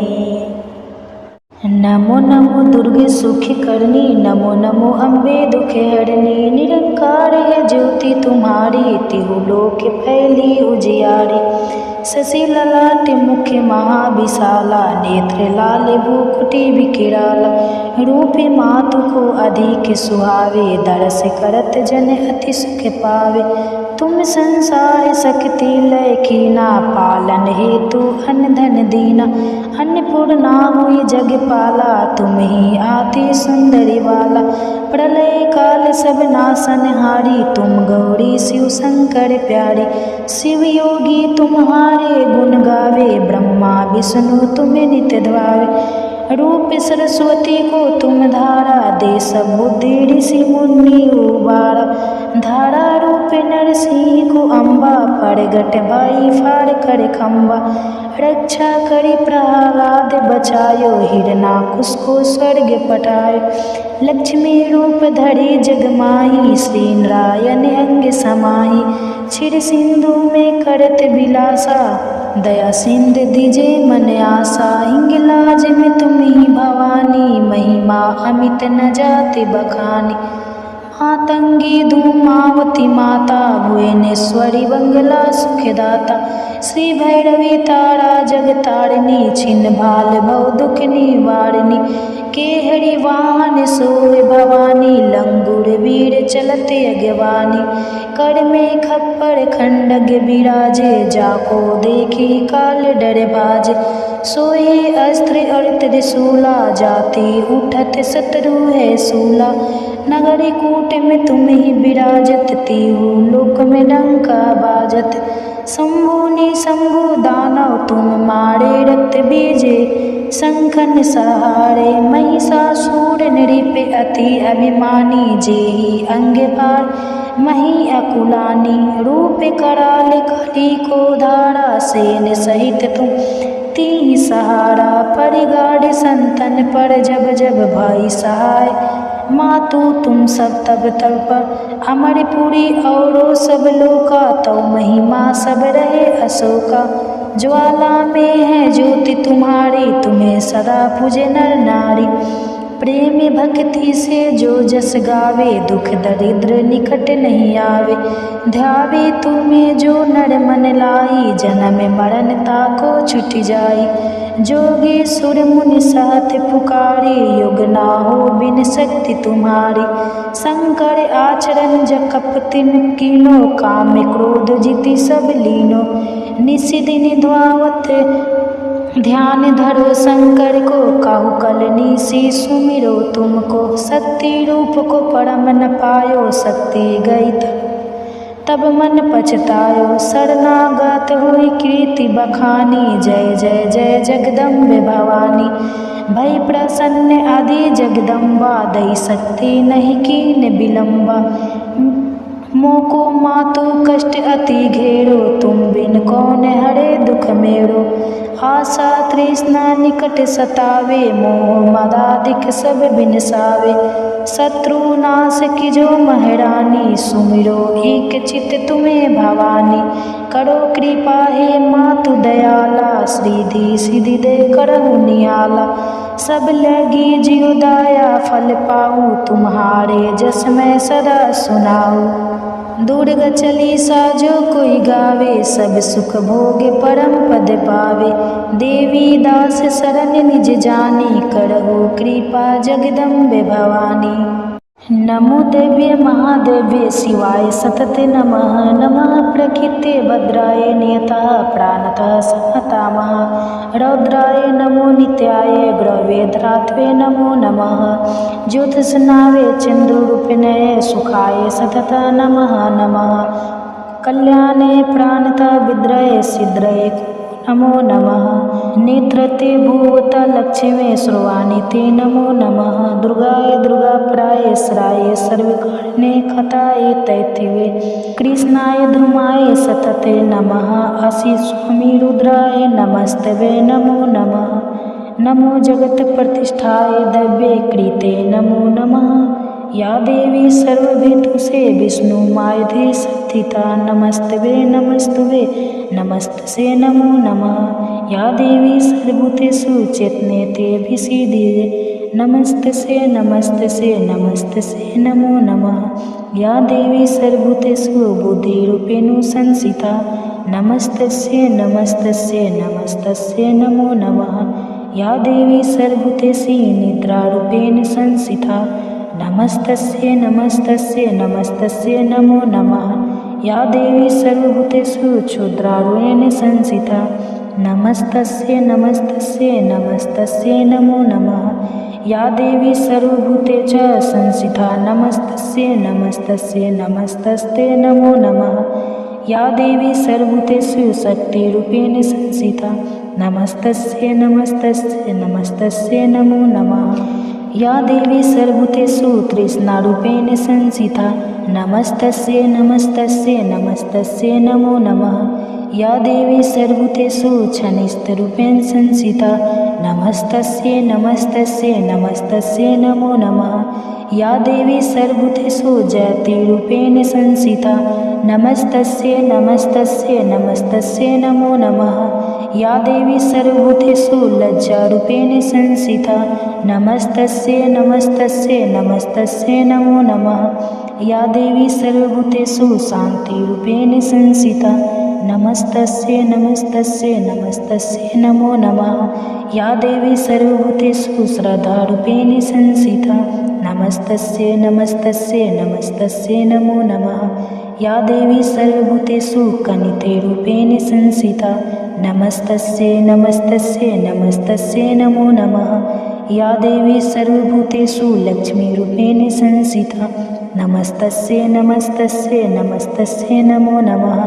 A: नमो नमो दुर्गे सुख करनी नमो नमो अम्बे दुख हरनी निरंकार है ज्योति तुम्हारी तिहु लोक फैली उजियारी शशि ललाट मुख महाविशाला नेत्र लाल भूकुटी विकिराला रूप मातु को अधिक सुहावे दरस करत जन अति सुख पावे तुम संसार शक्ति लय कीना पालन हेतु अन्न धन दीना अन्नपूर्णा हुई जग पाला तुम ही आती सुंदरी वाला प्रलय काल सब नासन हारी तुम गौरी शिव शंकर प्यारी शिव योगी तुम्हारे गुण गावे ब्रह्मा विष्णु तुम्हें नित्य ध्यावे रूप सरस्वती को तुम धारा, दे सब बुद्धि ऋषि मुनि उबारा। धारा रूप नरसिंह को अम्बा, प्रगट भाई फाड़ कर खम्बा। रक्षा करी प्रहलाद बचायो, हिरणाकुश को स्वर्ग पठायो। लक्ष्मी रूप धरी जगमाही, श्री नारायण अंग समाही। क्षीर सिंधु में करत विलासा, दया सिंध दीजे मन आशा। हिंगलाज में तुम ही भवानी, महिमा अमित न जाति बखानी। मातंगी धूमावती माता, भुवनेश्वरी बंगला सुखदाता। श्री भैरवी तारा जगतारिणी, छिन्न भाल भव दुख निवारिणी। केहरी वाहन सोए भवानी, लंगूर वीर चलत अगवानी। कर में खप्पर खंडग विराजे, जाको देखी काल डर भाजे। सोए अस्त्र और त्रिशूला, जाति उठत शत्रु है सूला। नगर कूट में तुम ही विराजत, तीहू लोक में डंका बाजत। शंभु निशंभु दानव तुम मारे, रक्त बीजे शंखन सहारे। महिषासुर नृप अति अभिमानी, जेहि अंग पार मही अकुलानी। रूप कराल कली को धारा, सेन सहित तुम तीहि सहारा। परिगाढ़ संतन पर जब जब भाई सहाय, मातु तुम सब तब पर। अमरपुरी औरो सब लोका, तौ महिमा सब रहे अशोका। ज्वाला में है ज्योति तुम्हारी, तुम्हें सदा पूजे नर नारी। प्रेम भक्ति से जो जस गावे, दुख दरिद्र निकट नहीं आवे। ध्यावे तुम्हें जो नर मन लाई, जन्म मरण ताको छुट जाई। जोगी सुर मुनि साथ पुकारी, युग ना हो बिन शक्ति तुम्हारी। शंकर आचरण जकप तिन कीनो, काम क्रोध जिति सब लीनो। निशिदिन ध्यावत ध्यान धरो शंकर को, काहू कल निशि सुमिरो तुमको। शक्ति रूप को परम न पायो, शक्ति गई तब मन पछतायो। शरणागत हुई कीर्ति बखानी, जय जय जय जगदम्बे भवानी। भई प्रसन्न आदि जगदम्बा, दई शक्ति नहीं कीन विलम्बा। मोको मातु कष्ट अति घेरो, तुम बिन कौन हरे दुख मेरो। आशा तृष्णा निकट सतावे, मोह मदाधिक सब बिनसावे। शत्रु नाश कीजो महारानी, सुमिरो एक चित तुम्हें भवानी। करो कृपा हे मातु दयाला, श्रीधि सिद्धि दे करहु नियाला। सब लगी जियो दाया फल पाऊँ, तुम्हारे जस मैं सदा सुनाऊँ। दुर्ग चालीसा जो कोई गावे, सब सुख भोगे परम पद पावे। देवी दास शरण निज जानी, करहु कृपा जगदम्बे भवानी। नमो देव्ये महादेव्ये शिवाय सतत नमः। नमः प्रकृते भद्राय नियतः प्राणतः समतामः। रौद्राय नमो नित्याय ग्रहवेद्रात्वे नमो नमः। ज्योतिषनावे चंद्ररूपिणे सुखाय सतत नमः नमः। कल्याणे प्राणतः विद्रये सिद्रये नमो नमः। नेत्रते भूवत लक्ष्मी श्रवाणि ते नमो नमः। दुर्गाय दुर्गापराय सराय सर्वकारणे खताय तैथिवे। कृष्णाय ध्रुमाय सतते नमः। असि स्वामी रुद्राय नमस्तवे नमो नमः। नमो जगत प्रतिष्ठाय दव्ये कृते नमो नमः। या देवी सर्वभूतों से विष्णु मायधे स्थिता, नमस्तवे नमस्तवे नमस्तसे नमो नमः। या देवी सर्वभूतेषु चेतनेते विसीदे, नमस्तसे नमस्तसे नमस्तसे नमो नमः। या देवी सर्वभूतेषु बुद्धिरूपेण संस्थिता, नमस्तस्यै नमस्तस्यै नमस्तस्यै नमो नमः। या देवी सर्वभूतेषु निद्रारूपेण संस्थिता, नमस्तस्यै नमस्तस्यै नमस्तस्यै नमो नमः। या देवी सर्वभूतेषु क्षुद्रारूपेण संस्थिता, नमस्तस्यै नमस्तस्यै नमस्तस्यै नमो नमः। या देवी सर्वभूतेषु संस्थिता, नमस्तस्यै नमस्तस्यै नमस्तस्यै नमो नमः। या देवी सर्वभूतेषु शक्तिरूपेण संस्थिता, नमस्तस्यै नमस्तस्यै नमस्तस्यै नमो नमः। या देवी सर्वभूतेषु तृष्णारूपेण संस्थिता नमस्तस्यै नमस्तस्यै नमस्तस्यै नमो नमः। या देवी सर्वभूतेषु क्षणिकरूपेण संस्थिता नमस्तस्यै नमस्तस्यै नमस्तस्यै नमो नमः। या देवी सर्वभूतेषु जयतिरूपेण संस्थिता नमस्तस्यै नमस्तस्यै नमस्तस्यै नमो नमः। या देवी सर्वभूतेषु लज्जारूपेण संस्थिता नमस्तस्यै नमस्तस्यै नमस्तस्यै नमो नमः। या देवी सर्वभूतेषु शान्तिरूपेण संस्थिता नमस्तस्यै नमस्तस्यै नमस्तस्यै नमो नमः। या देवी सर्वभूतेषु श्रद्धारूपेण संस्थिता नमस्तस्यै नमस्तस्यै नमस्तस्यै नमो नमः। या देवी सर्वभूतेषु कनितेरूपेण संस्थिता नमस्तस्यै नमस्तस्यै नमस्तस्यै नमो नमः। या देवी सर्वभूतेषु लक्ष्मीरूपेण संस्थिता नमस्तस्यै नमस्तस्यै नमस्तस्यै नमो नमः।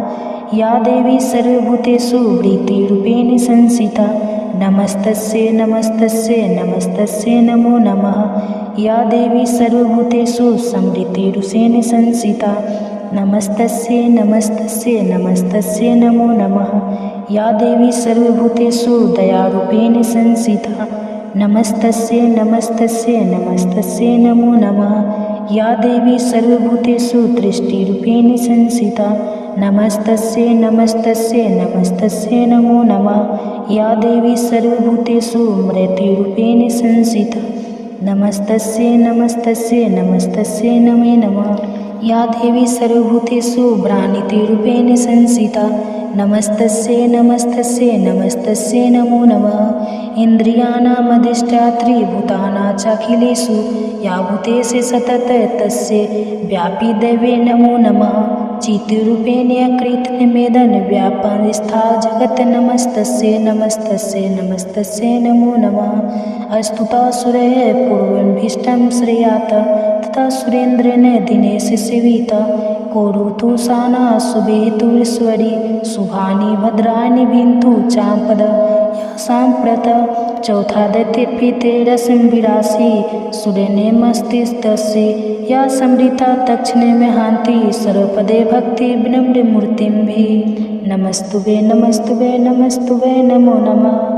A: या देवी सर्वभूतेषु वृत्तिरूपेण संस्थिता नमस्तस्यै नमस्तस्यै नमस्तस्यै नमो नमः। या देवी सर्वभूतेषु समृद्धिरूपेण संस्थिता नमस्तस्यै नमस्तस्यै नमस्तस्यै नमो नमः। या देवी सर्वभूतेषु दयारूपेण संस्थिता नमस्तस्यै नमस्तस्यै नमस्तस्यै नमो नमः। या देवी सर्वभूतेषु दृष्टिरूपेण संस्थिता नमस्तस्यै नमस्तस्यै नमस्तस्यै नमो नमः। या देवी सर्वभूतेषु मृत्युरूपेण संस्थिता नमस्तस्यै नमस्तस्यै नमस्तस्यै नमे नमः। या देवी सर्वभूतेषु भ्रान्तिरूपेण संस्थिता नमस्तस्यै नमस्तस्यै नमस्तस्यै नमो नमः। इन्द्रियाणामधिष्ठात्री भूतानां चाखिलेषु या भूतेषु सततं तस्यै व्यापी देवे नमो नमः। चित्रूपेण कृतनिवेदन व्यापनस्था जगत् नमस्तस्यै नमस्तस्यै नमस्तस्यै नमो नमः। स्तुतासुरैः पूर्वमभीष्टं श्रेयात् तथा सुरेन्द्रेण दिनेश सेविता करोतु साना शुभेतुरीश्वरी शुभानि भद्राणि भिन्तु चापद या साम्प्रत चौथादित्य प्रीतेरसं विरासि सुरेणे मस्तिस्तस्य या समृता दक्षिणे में हान्ति सर्वपदे भक्ति विनम्र मूर्तिं भी नमस्तुभे नमस्तुभे नमस्तुभे नमो नमः।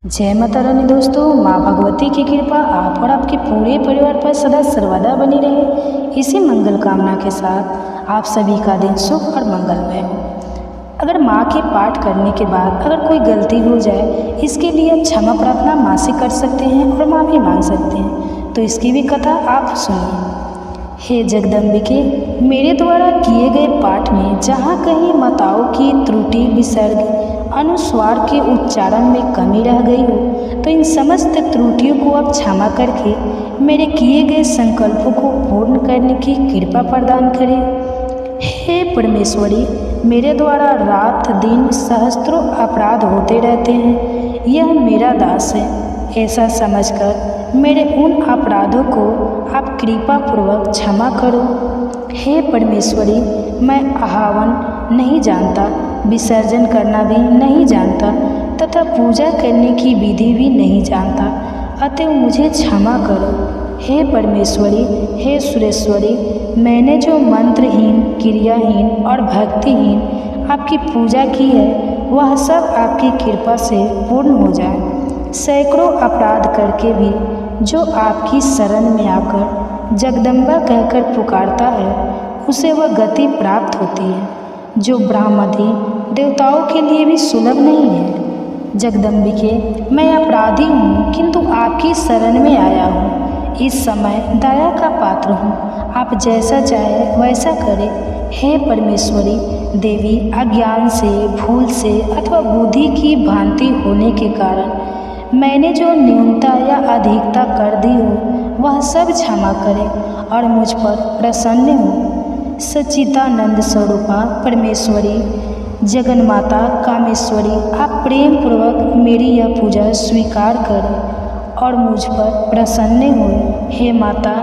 A: जय माता रानी। दोस्तों, माँ भगवती की कृपा आप और आपके पूरे परिवार पर सदा सर्वदा बनी रहे, इसी मंगल कामना के साथ आप सभी का दिन शुभ और मंगलमय हो। अगर माँ के पाठ करने के बाद अगर कोई गलती हो जाए, इसके लिए आप क्षमा प्रार्थना माँ से कर सकते हैं और माफ़ी मांग सकते हैं। तो इसकी भी कथा आप सुनिए। हे जगदम्बिके, मेरे द्वारा किए गए पाठ में जहाँ कहीं माताओं की त्रुटि विसर्ग अनुस्वार के उच्चारण में कमी रह गई हो, तो इन समस्त त्रुटियों को आप क्षमा करके मेरे किए गए संकल्पों को पूर्ण करने की कृपा प्रदान करें। हे परमेश्वरी, मेरे द्वारा रात दिन सहस्त्रों अपराध होते रहते हैं, यह मेरा दास है ऐसा समझकर मेरे उन अपराधों को आप कृपा पूर्वक क्षमा करो। हे परमेश्वरी, मैं आह्वान नहीं जानता, विसर्जन करना भी नहीं जानता तथा पूजा करने की विधि भी नहीं जानता, अतः मुझे क्षमा करो। हे परमेश्वरी, हे सुरेश्वरी, मैंने जो मंत्रहीन, क्रियाहीन और भक्तिहीन आपकी पूजा की है, वह सब आपकी कृपा से पूर्ण हो जाए। सैकड़ों अपराध करके भी जो आपकी शरण में आकर जगदम्बा कहकर पुकारता है, उसे वह गति प्राप्त होती है जो ब्रह्मादि देवताओं के लिए भी सुलभ नहीं है। जगदम्बिके, मैं अपराधी हूँ, किंतु आपकी शरण में आया हूँ। इस समय दया का पात्र हूँ, आप जैसा चाहे वैसा करें। हे परमेश्वरी देवी, अज्ञान से, भूल से अथवा बुद्धि की भ्रांति होने के कारण मैंने जो न्यूनता या अधिकता कर दी हो, वह सब क्षमा करें और मुझ पर प्रसन्न हो। सच्चिदानंद स्वरूपा परमेश्वरी, जगन्माता कामेश्वरी, आप प्रेम पूर्वक मेरी यह पूजा स्वीकार करें और मुझ पर प्रसन्न हो। हे माता,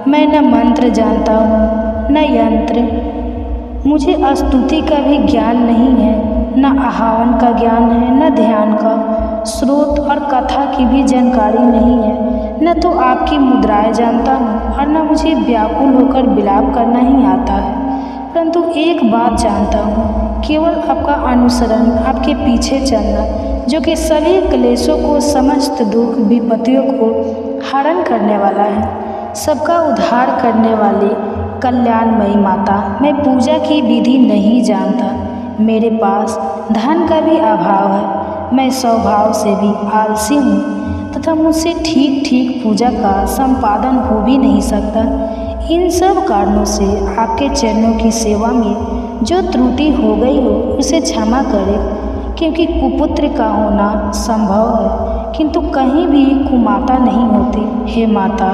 A: मैं न मंत्र जानता हूँ न यंत्र, मुझे स्तुति का भी ज्ञान नहीं है, न आह्वान का ज्ञान है, न ध्यान का, स्रोत और कथा की भी जानकारी नहीं है। न तो आपकी मुद्राएं जानता हूँ और न मुझे व्याकुल होकर विलाप करना ही आता है। परंतु एक बात जानता हूँ, केवल आपका अनुसरण, आपके पीछे चलना, जो कि सभी क्लेशों को, समस्त दुख विपत्तियों को हरण करने वाला है, सबका उद्धार करने वाली कल्याणमयी माता। मैं पूजा की विधि नहीं जानता, मेरे पास धन का भी अभाव है, मैं स्वभाव से भी आलसी हूँ तथा मुझसे ठीक ठीक पूजा का संपादन हो भी नहीं सकता। इन सब कारणों से आपके चरणों की सेवा में जो त्रुटि हो गई हो उसे क्षमा करें, क्योंकि कुपुत्र का होना संभव है किंतु कहीं भी कुमाता नहीं होती। हे माता,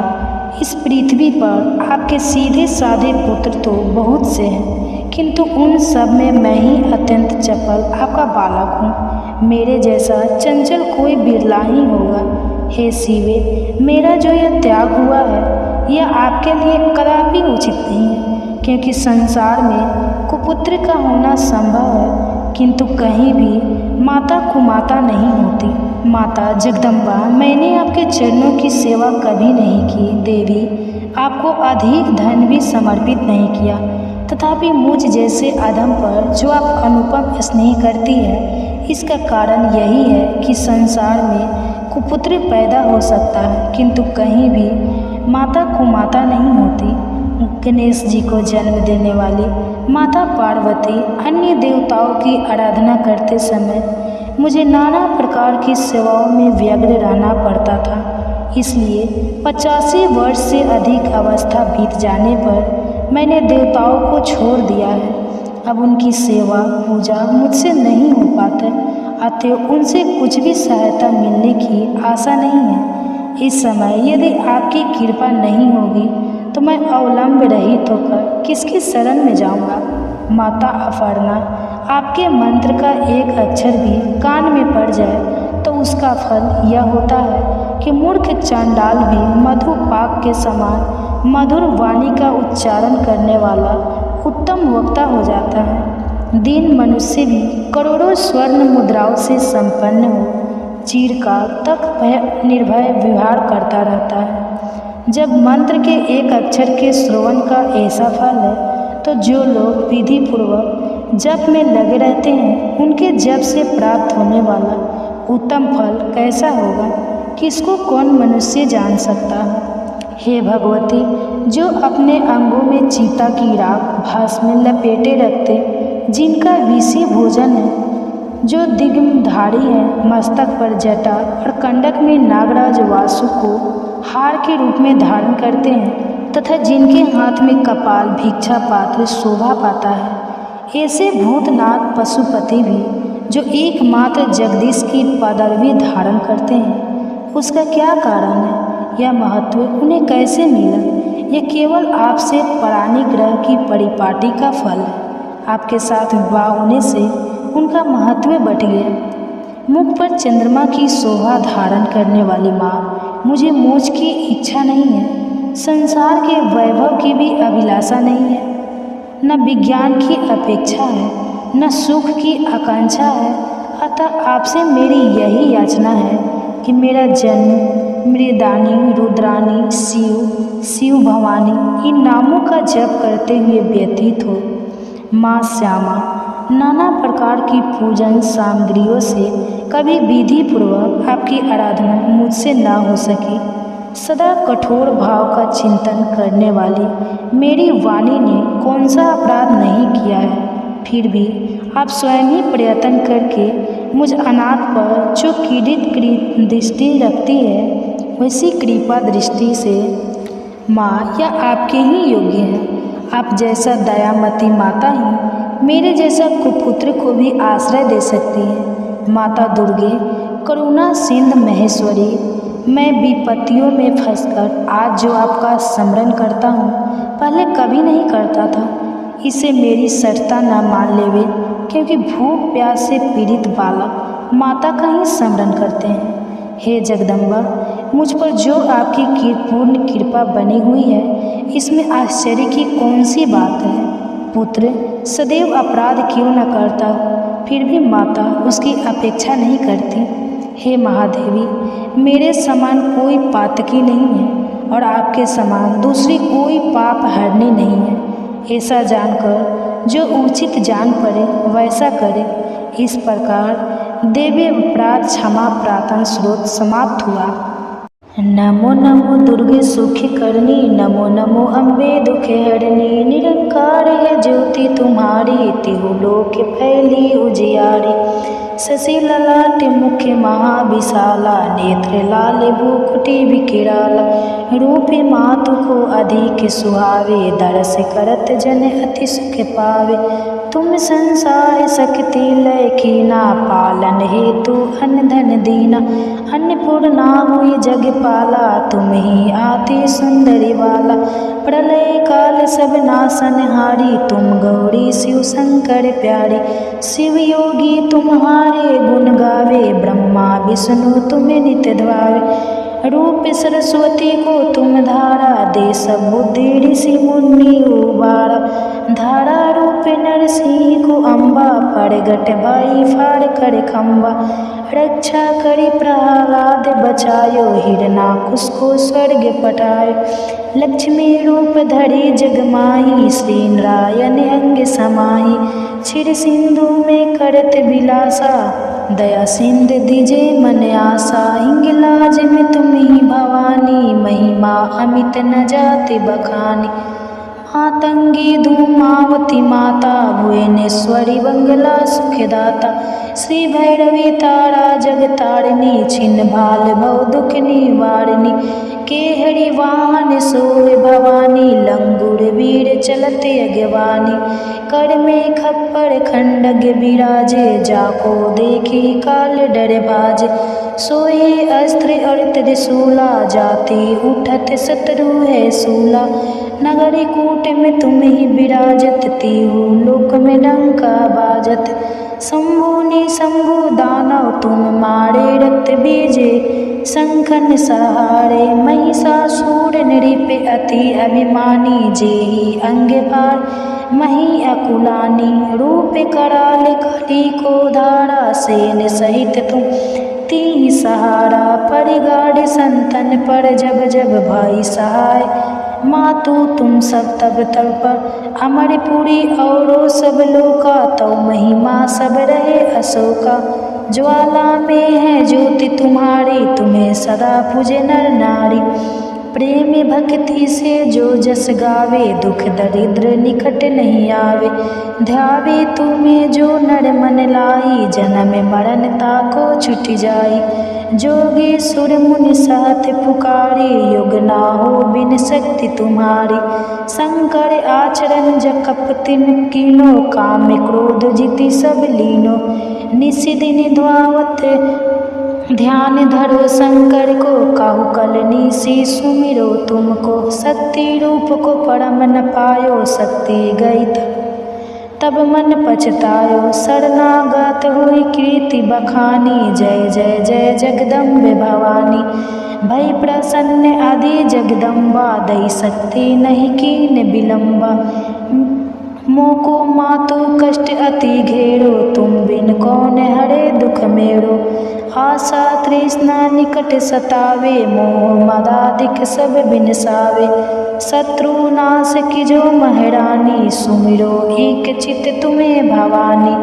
A: इस पृथ्वी पर आपके सीधे साधे पुत्र तो बहुत से हैं, किंतु उन सब में मैं ही अत्यंत चपल आपका बालक हूँ। मेरे जैसा चंचल कोई बिरला ही होगा। हे शिवे, मेरा जो यह त्याग हुआ है यह आपके लिए कदापि उचित नहीं है, क्योंकि संसार में कुपुत्र का होना संभव है किंतु कहीं भी माता कुमाता नहीं होती। माता जगदम्बा, मैंने आपके चरणों की सेवा कभी नहीं की। देवी, आपको अधिक धन भी समर्पित नहीं किया, तथापि मुझ जैसे अधम पर जो आप अनुपम स्नेह करती है, इसका कारण यही है कि संसार में कुपुत्र पैदा हो सकता है किंतु कहीं भी माता कुमाता नहीं होती। गणेश जी को जन्म देने वाली माता पार्वती अन्य देवताओं की आराधना करते समय मुझे नाना प्रकार की सेवाओं में व्यग्र रहना पड़ता था। इसलिए 85 वर्ष से अधिक अवस्था बीत जाने पर मैंने देवताओं को छोड़ दिया है। अब उनकी सेवा पूजा मुझसे नहीं हो पाता, अतः उनसे कुछ भी सहायता मिलने की आशा नहीं है। इस समय यदि आपकी कृपा नहीं होगी तो मैं अवलंब रहित होकर किसकी शरण में जाऊंगा। माता अपर्णा, आपके मंत्र का एक अक्षर भी कान में पड़ जाए तो उसका फल यह होता है कि मूर्ख चांडाल भी मधुपाक के समान मधुर वाणी का उच्चारण करने वाला उत्तम वक्ता हो जाता है। दीन मनुष्य भी करोड़ों स्वर्ण मुद्राओं से संपन्न हो, चिरकाल तक भय निर्भय व्यवहार करता रहता है। जब मंत्र के एक अक्षर के श्रवण का ऐसा फल है तो जो लोग विधि पूर्वक जप में लगे रहते हैं उनके जप से प्राप्त होने वाला उत्तम फल कैसा होगा, किसको कौन मनुष्य जान सकता है। हे भगवती, जो अपने अंगों में चीता की राख भास में लपेटे रखते, जिनका विषय भोजन है, जो दिग्धारी है, मस्तक पर जटा और कंडक में नागराज वासु को हार के रूप में धारण करते हैं तथा जिनके हाथ में कपाल भिक्षा पात्र शोभा पाता है, ऐसे भूतनाथ पशुपति भी जो एकमात्र जगदीश की पदवी धारण करते हैं, उसका क्या कारण है? यह महत्व उन्हें कैसे मिला? यह केवल आपसे प्राणी ग्रह की परिपाटी का फल है। आपके साथ विवाह होने से उनका महत्व बढ़ गया। मुख पर चंद्रमा की शोभा धारण करने वाली माँ, मुझे मोक्ष की इच्छा नहीं है, संसार के वैभव की भी अभिलाषा नहीं है, न विज्ञान की अपेक्षा है, न सुख की आकांक्षा है। अतः आपसे मेरी यही याचना है कि मेरा जन्म मृदानी, रुद्रानी, शिव भवानी इन नामों का जप करते हुए व्यतीत हो। माँ श्यामा, नाना प्रकार की पूजन सामग्रियों से कभी विधि पूर्वक आपकी आराधना मुझसे ना हो सकी। सदा कठोर भाव का चिंतन करने वाली मेरी वाणी ने कौन सा अपराध नहीं किया है, फिर भी आप स्वयं ही प्रयत्न करके मुझ अनाथ पर जो किरीट दृष्टि रखती है, वैसी कृपा दृष्टि से माँ यह आपके ही योग्य है। आप जैसा दयामती माता ही मेरे जैसा कुपुत्र को भी आश्रय दे सकती है। माता दुर्गे, करुणा सिंध महेश्वरी, मैं विपत्तियों में फंसकर आज जो आपका स्मरण करता हूँ, पहले कभी नहीं करता था। इसे मेरी सठता न मान लेवे, क्योंकि भूख प्यास से पीड़ित बालक माता का ही स्मरण करते हैं। हे जगदम्बा, मुझ पर जो आपकी पूर्ण कृपा बनी हुई है, इसमें आश्चर्य की कौन सी बात है। पुत्र सदैव अपराध क्यों न करता, फिर भी माता उसकी अपेक्षा नहीं करती। हे महादेवी, मेरे समान कोई पातकी नहीं है और आपके समान दूसरी कोई पाप हरनी नहीं है। ऐसा जानकर जो उचित जान पड़े वैसा करे। इस प्रकार देवी अपराध क्षमा प्रार्थना स्रोत समाप्त हुआ। नमो नमो दुर्गे सुखी करनी, नमो नमो अम्बे दुखे हरनी। निरंकार है ज्योति तुम्हारी, तिहु लोक फैली उजियारी। शशि ललाट मुख महाविशाला, नेत्र लाल भूकुटी विकिराला। रूपे मातु को अधिक सुहावे, दरस करत जन अति सुख पावे। तुम संसार शक्ति लय कीना, पालन हेतु अन्न धन दीना। अन्नपूर्णा हुई जगपाला, तुम ही आती सुंदरी बाला। प्रलय काल सब नाशनहारी, तुम गौरी शिव शंकर प्यारी। शिव योगी तुम्हारे गुण गावे, ब्रह्मा विष्णु तुम्हें नित्य ध्यावे। रूप सरस्वती को तुम धारा, दे सब बुद्धि ऋषि मुनि उबारा। धारा रूप नरसिंह को अम्बा, प्रगट भाई फाड़ कर खम्बा। रक्षा करी प्रहलाद बचायो, हिरणाकुश को स्वर्ग पठायो। लक्ष्मी रूप धरी जगमाही, श्री नारायण अंग समाही। क्षीर सिंधु में करत विलासा, दया सिंध दिजे मन आशा। हिंगलाज में तुम ही भवानी, महिमा अमित न जाति बखानी। मातंगी धूमावती माता, भुवनेश्वरी बंगला सुखदाता। श्री भैरवी तारा जगतारिणी, छिन्न भाल भव दुख निवारिणी। केहरी वाहन सोए भवानी, लंगुर वीर चलत अगवानी। कर में खप्पर खंडग विराजे, जाको देखी काल डर भाजे। सोए अस्त्र और त्रिशूला, जाति उठत शत्रु है सूला। नगरी कूट में तुम ही विराजत, तिहु लोक में डंका बाजत। शंभु निशंभु दानव तुम मारे, रक्त बीजे शंखन सहारे। महिषासुर नृप अति अभिमानी, जेहि अंग पार मही अकुलानी। रूप कराल कली को धारा, सेन सहित तुम तीन सहारा। परिगाढ़ संतन पर जब जब भाई सहाय, मातु तुम सब तब पर। अमरपुरी औरो सब लोका, तो महिमा सब रहे अशोका। ज्वाला में है ज्योति तुम्हारी, तुम्हें सदा पूजे नर नारी। प्रेम भक्ति से जो जस गावे, दुख दरिद्र निकट नहीं आवे। ध्यावे तुम्हें जो नर मन लाई, जन्म मरण ताको छुट जाई। जोगी सुर मुनि साथ पुकारे, युग ना हो बिन शक्ति तुम्हारी। शंकर आचरण जकप तिन कीनो, काम क्रोध जिति सब लीनो। निशिदिन ध्यावत ध्यान धरो शंकर को, काहू कलनी सी सुमिरो तुमको। शक्ति रूप को परम न पायो, शक्ति गई तब मन पछतायो। शरणागत हुई कीर्ति बखानी, जय जय जय जगदम्बे भवानी। भई प्रसन्न आदि जगदम्बा, दई शक्ति नहीं कीन विलम्बा। मोको मातु कष्ट अति घेरो, तुम बिन कौन हरे दुख मेरो। आशा तृष्णा निकट सतावे, मोह मदादिक सब बिनसावे। शत्रु नाश की जो महारानी, सुमिरो एक चित तुम्हें भवानी।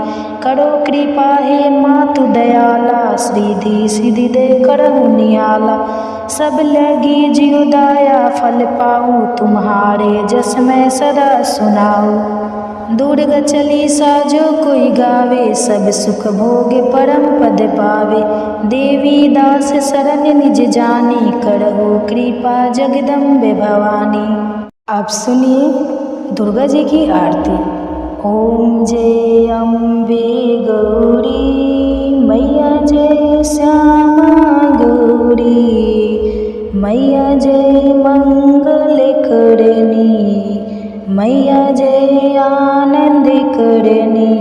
A: करो कृपा हे मातु दयाला, श्रीधि सिद्धि दे करहु नियाला। सब लगी जियो दाया फल पाऊँ, तुम्हारे जस मैं सदा सुनाऊँ। दुर्गा चालीसा जो कोई गावे, सब सुख भोगे परम पद पावे। देवी दास शरण निज जानी, करहु कृपा जगदम्बे भवानी। आप सुनिए दुर्गा जी की आरती। ओम जय अम्बे गौरी, मैया जय श्यामा गौरी। मैया जय मंगल करनी, मैया जय आनंद करनी।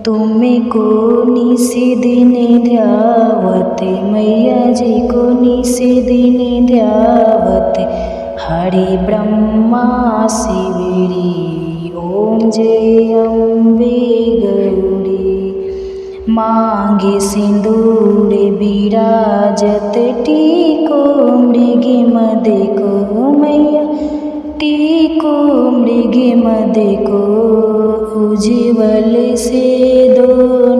A: तुमको निशिदिन ध्यावते, मैया जी को निशिदिन ध्यावते। हरि ब्रह्मा शिवरी, ओम जय अम्बे गौरी। मांगे सिंदूर विराजत टीको मृगे मदे को मैया टीको मृगे मदे को उज्ज्वल से दो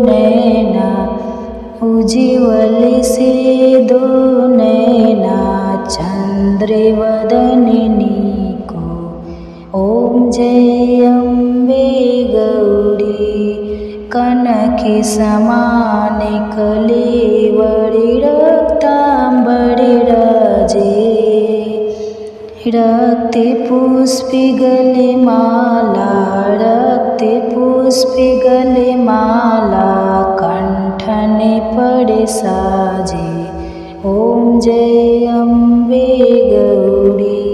A: नैना उज्ज्वल से दो नैना चंद्रवदनिनी को। ओम जय अम्बे गौरी कनक समान कलेवरी रक्तांबरी राजे रक्त पुष्प गले माला रक्त पुष्प गले माला कंठन पड़े साजे। ओम जय अम्बे गौरी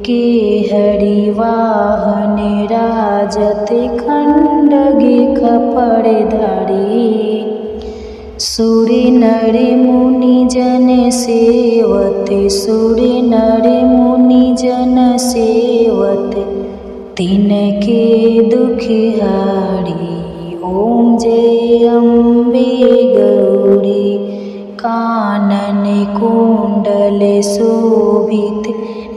A: के हरिवाहन राजत खंडगे खपड़ धारी सूर्य नर मुनि जन सेवत सूर्य नर मुनि जन सेवत तिनके दुख हारी। ओम जय अम्बे गौरी कानन कुंडल शोभित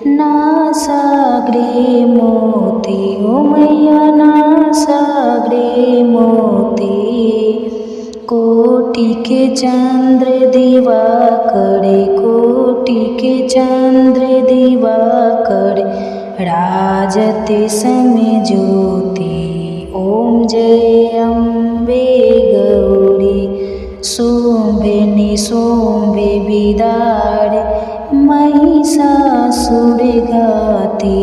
A: नासाग्रे मोती। ओ मैया नासाग्रे मोती कोटि के चंद्र दिवाकर कोटि के चंद्र दिवाकर राजत समय ज्योति। ओम जय अम्बे गौरी शोभे निशोभे विदार महिषासुर घाती।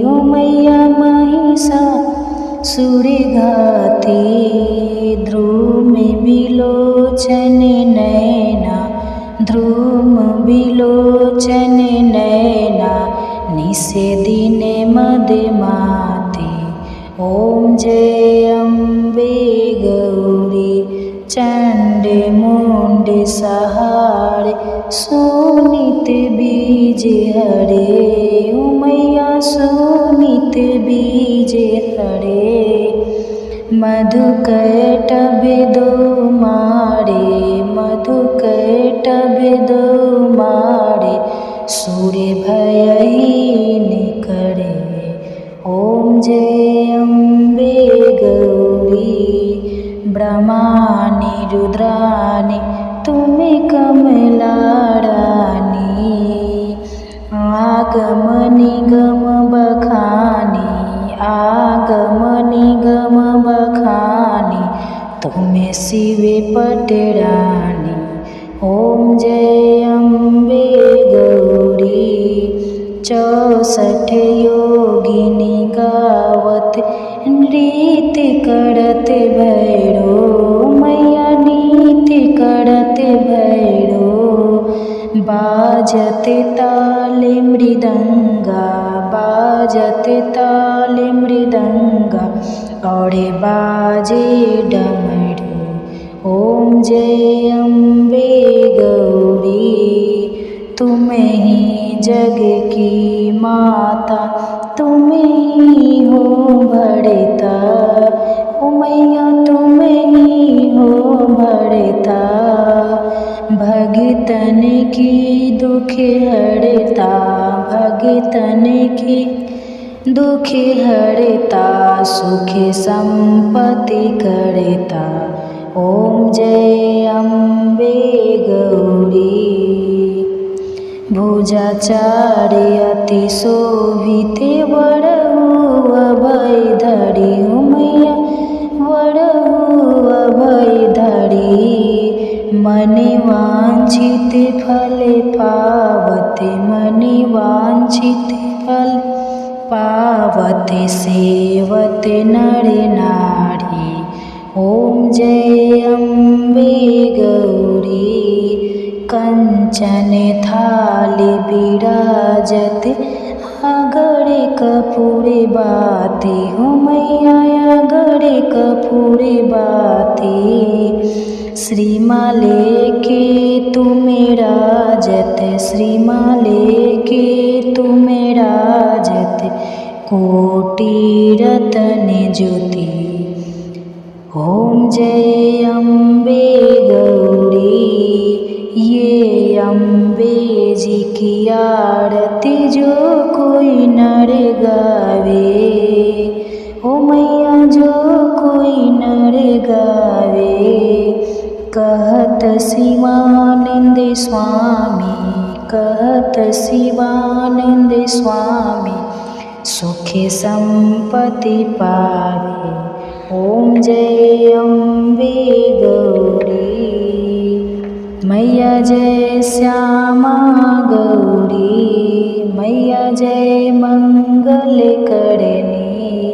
A: ओ मैया महिषासुर घाती ध्रुम बिलोचन नैना ध्रुम बिलोचन नैना निसे दिन मदमाते। ओम जय अम्बे गौरी चंड मुंड सहारे सुनित बीज हरे। ओ मैया सुनित बीज हरे मधुकैटभ दो मारे मधुकैटभ दो मारे सूर्य भयहीन करे। ओम जय अम्बे गौरी ब्रह्मानि रुद्रानि तुम्हें कमला रानी आगम निगम बखानी आगम निगम बखानी तुम्हें शिवे पटरानी। ओम जय अम्बे गौरी 64 योगिनी गावत नृत्य करत भैरो मैया नृत्य करत भैरो बाजत ताल मृदंगा बाजत ताल मृदंगा और बाजे डमरू। ओम जय अम्बे गौरी तुम ही जग की माता तुम ही हो भरता। ओ मैया तुम ही हो भरता भगतन की दुख हरता भगतन की दुख हरता सुख संपत्ति करता। ओम जय अम्बे गौरी भुजाचार्य अति शोभित वरहु अभय धरी। ओ मैया वरहु अभय धरी मन वांछित फल पावत मन वांछित फल पावत सेवत नर नारी। ओम जय अम्बे गौरी कंचन थाल विराजत अगर कपूर बाती। हो मैया अगर कपूर बाती श्रीमाले के तुम्हें राजत श्रीमाले के तुम्हें राजत कोटि रतन ज्योति। ओम जय अम्बे गौरी, ये अम्बे जी की आरती जो कोई नर गावे, ओ मैया जो कोई नर गावे। कहत शिवानंद स्वामी, कहत शिवानंद स्वामी, सुखी संपत्ति पावे। ओम जय अम्बे गौरी, मैया जय श्यामा गौरी, मैया जय मंगल करनी,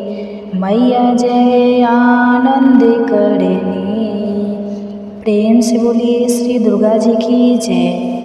A: मैया जय आनंद करनी। प्रेम से बोलिए श्री दुर्गा जी की जय।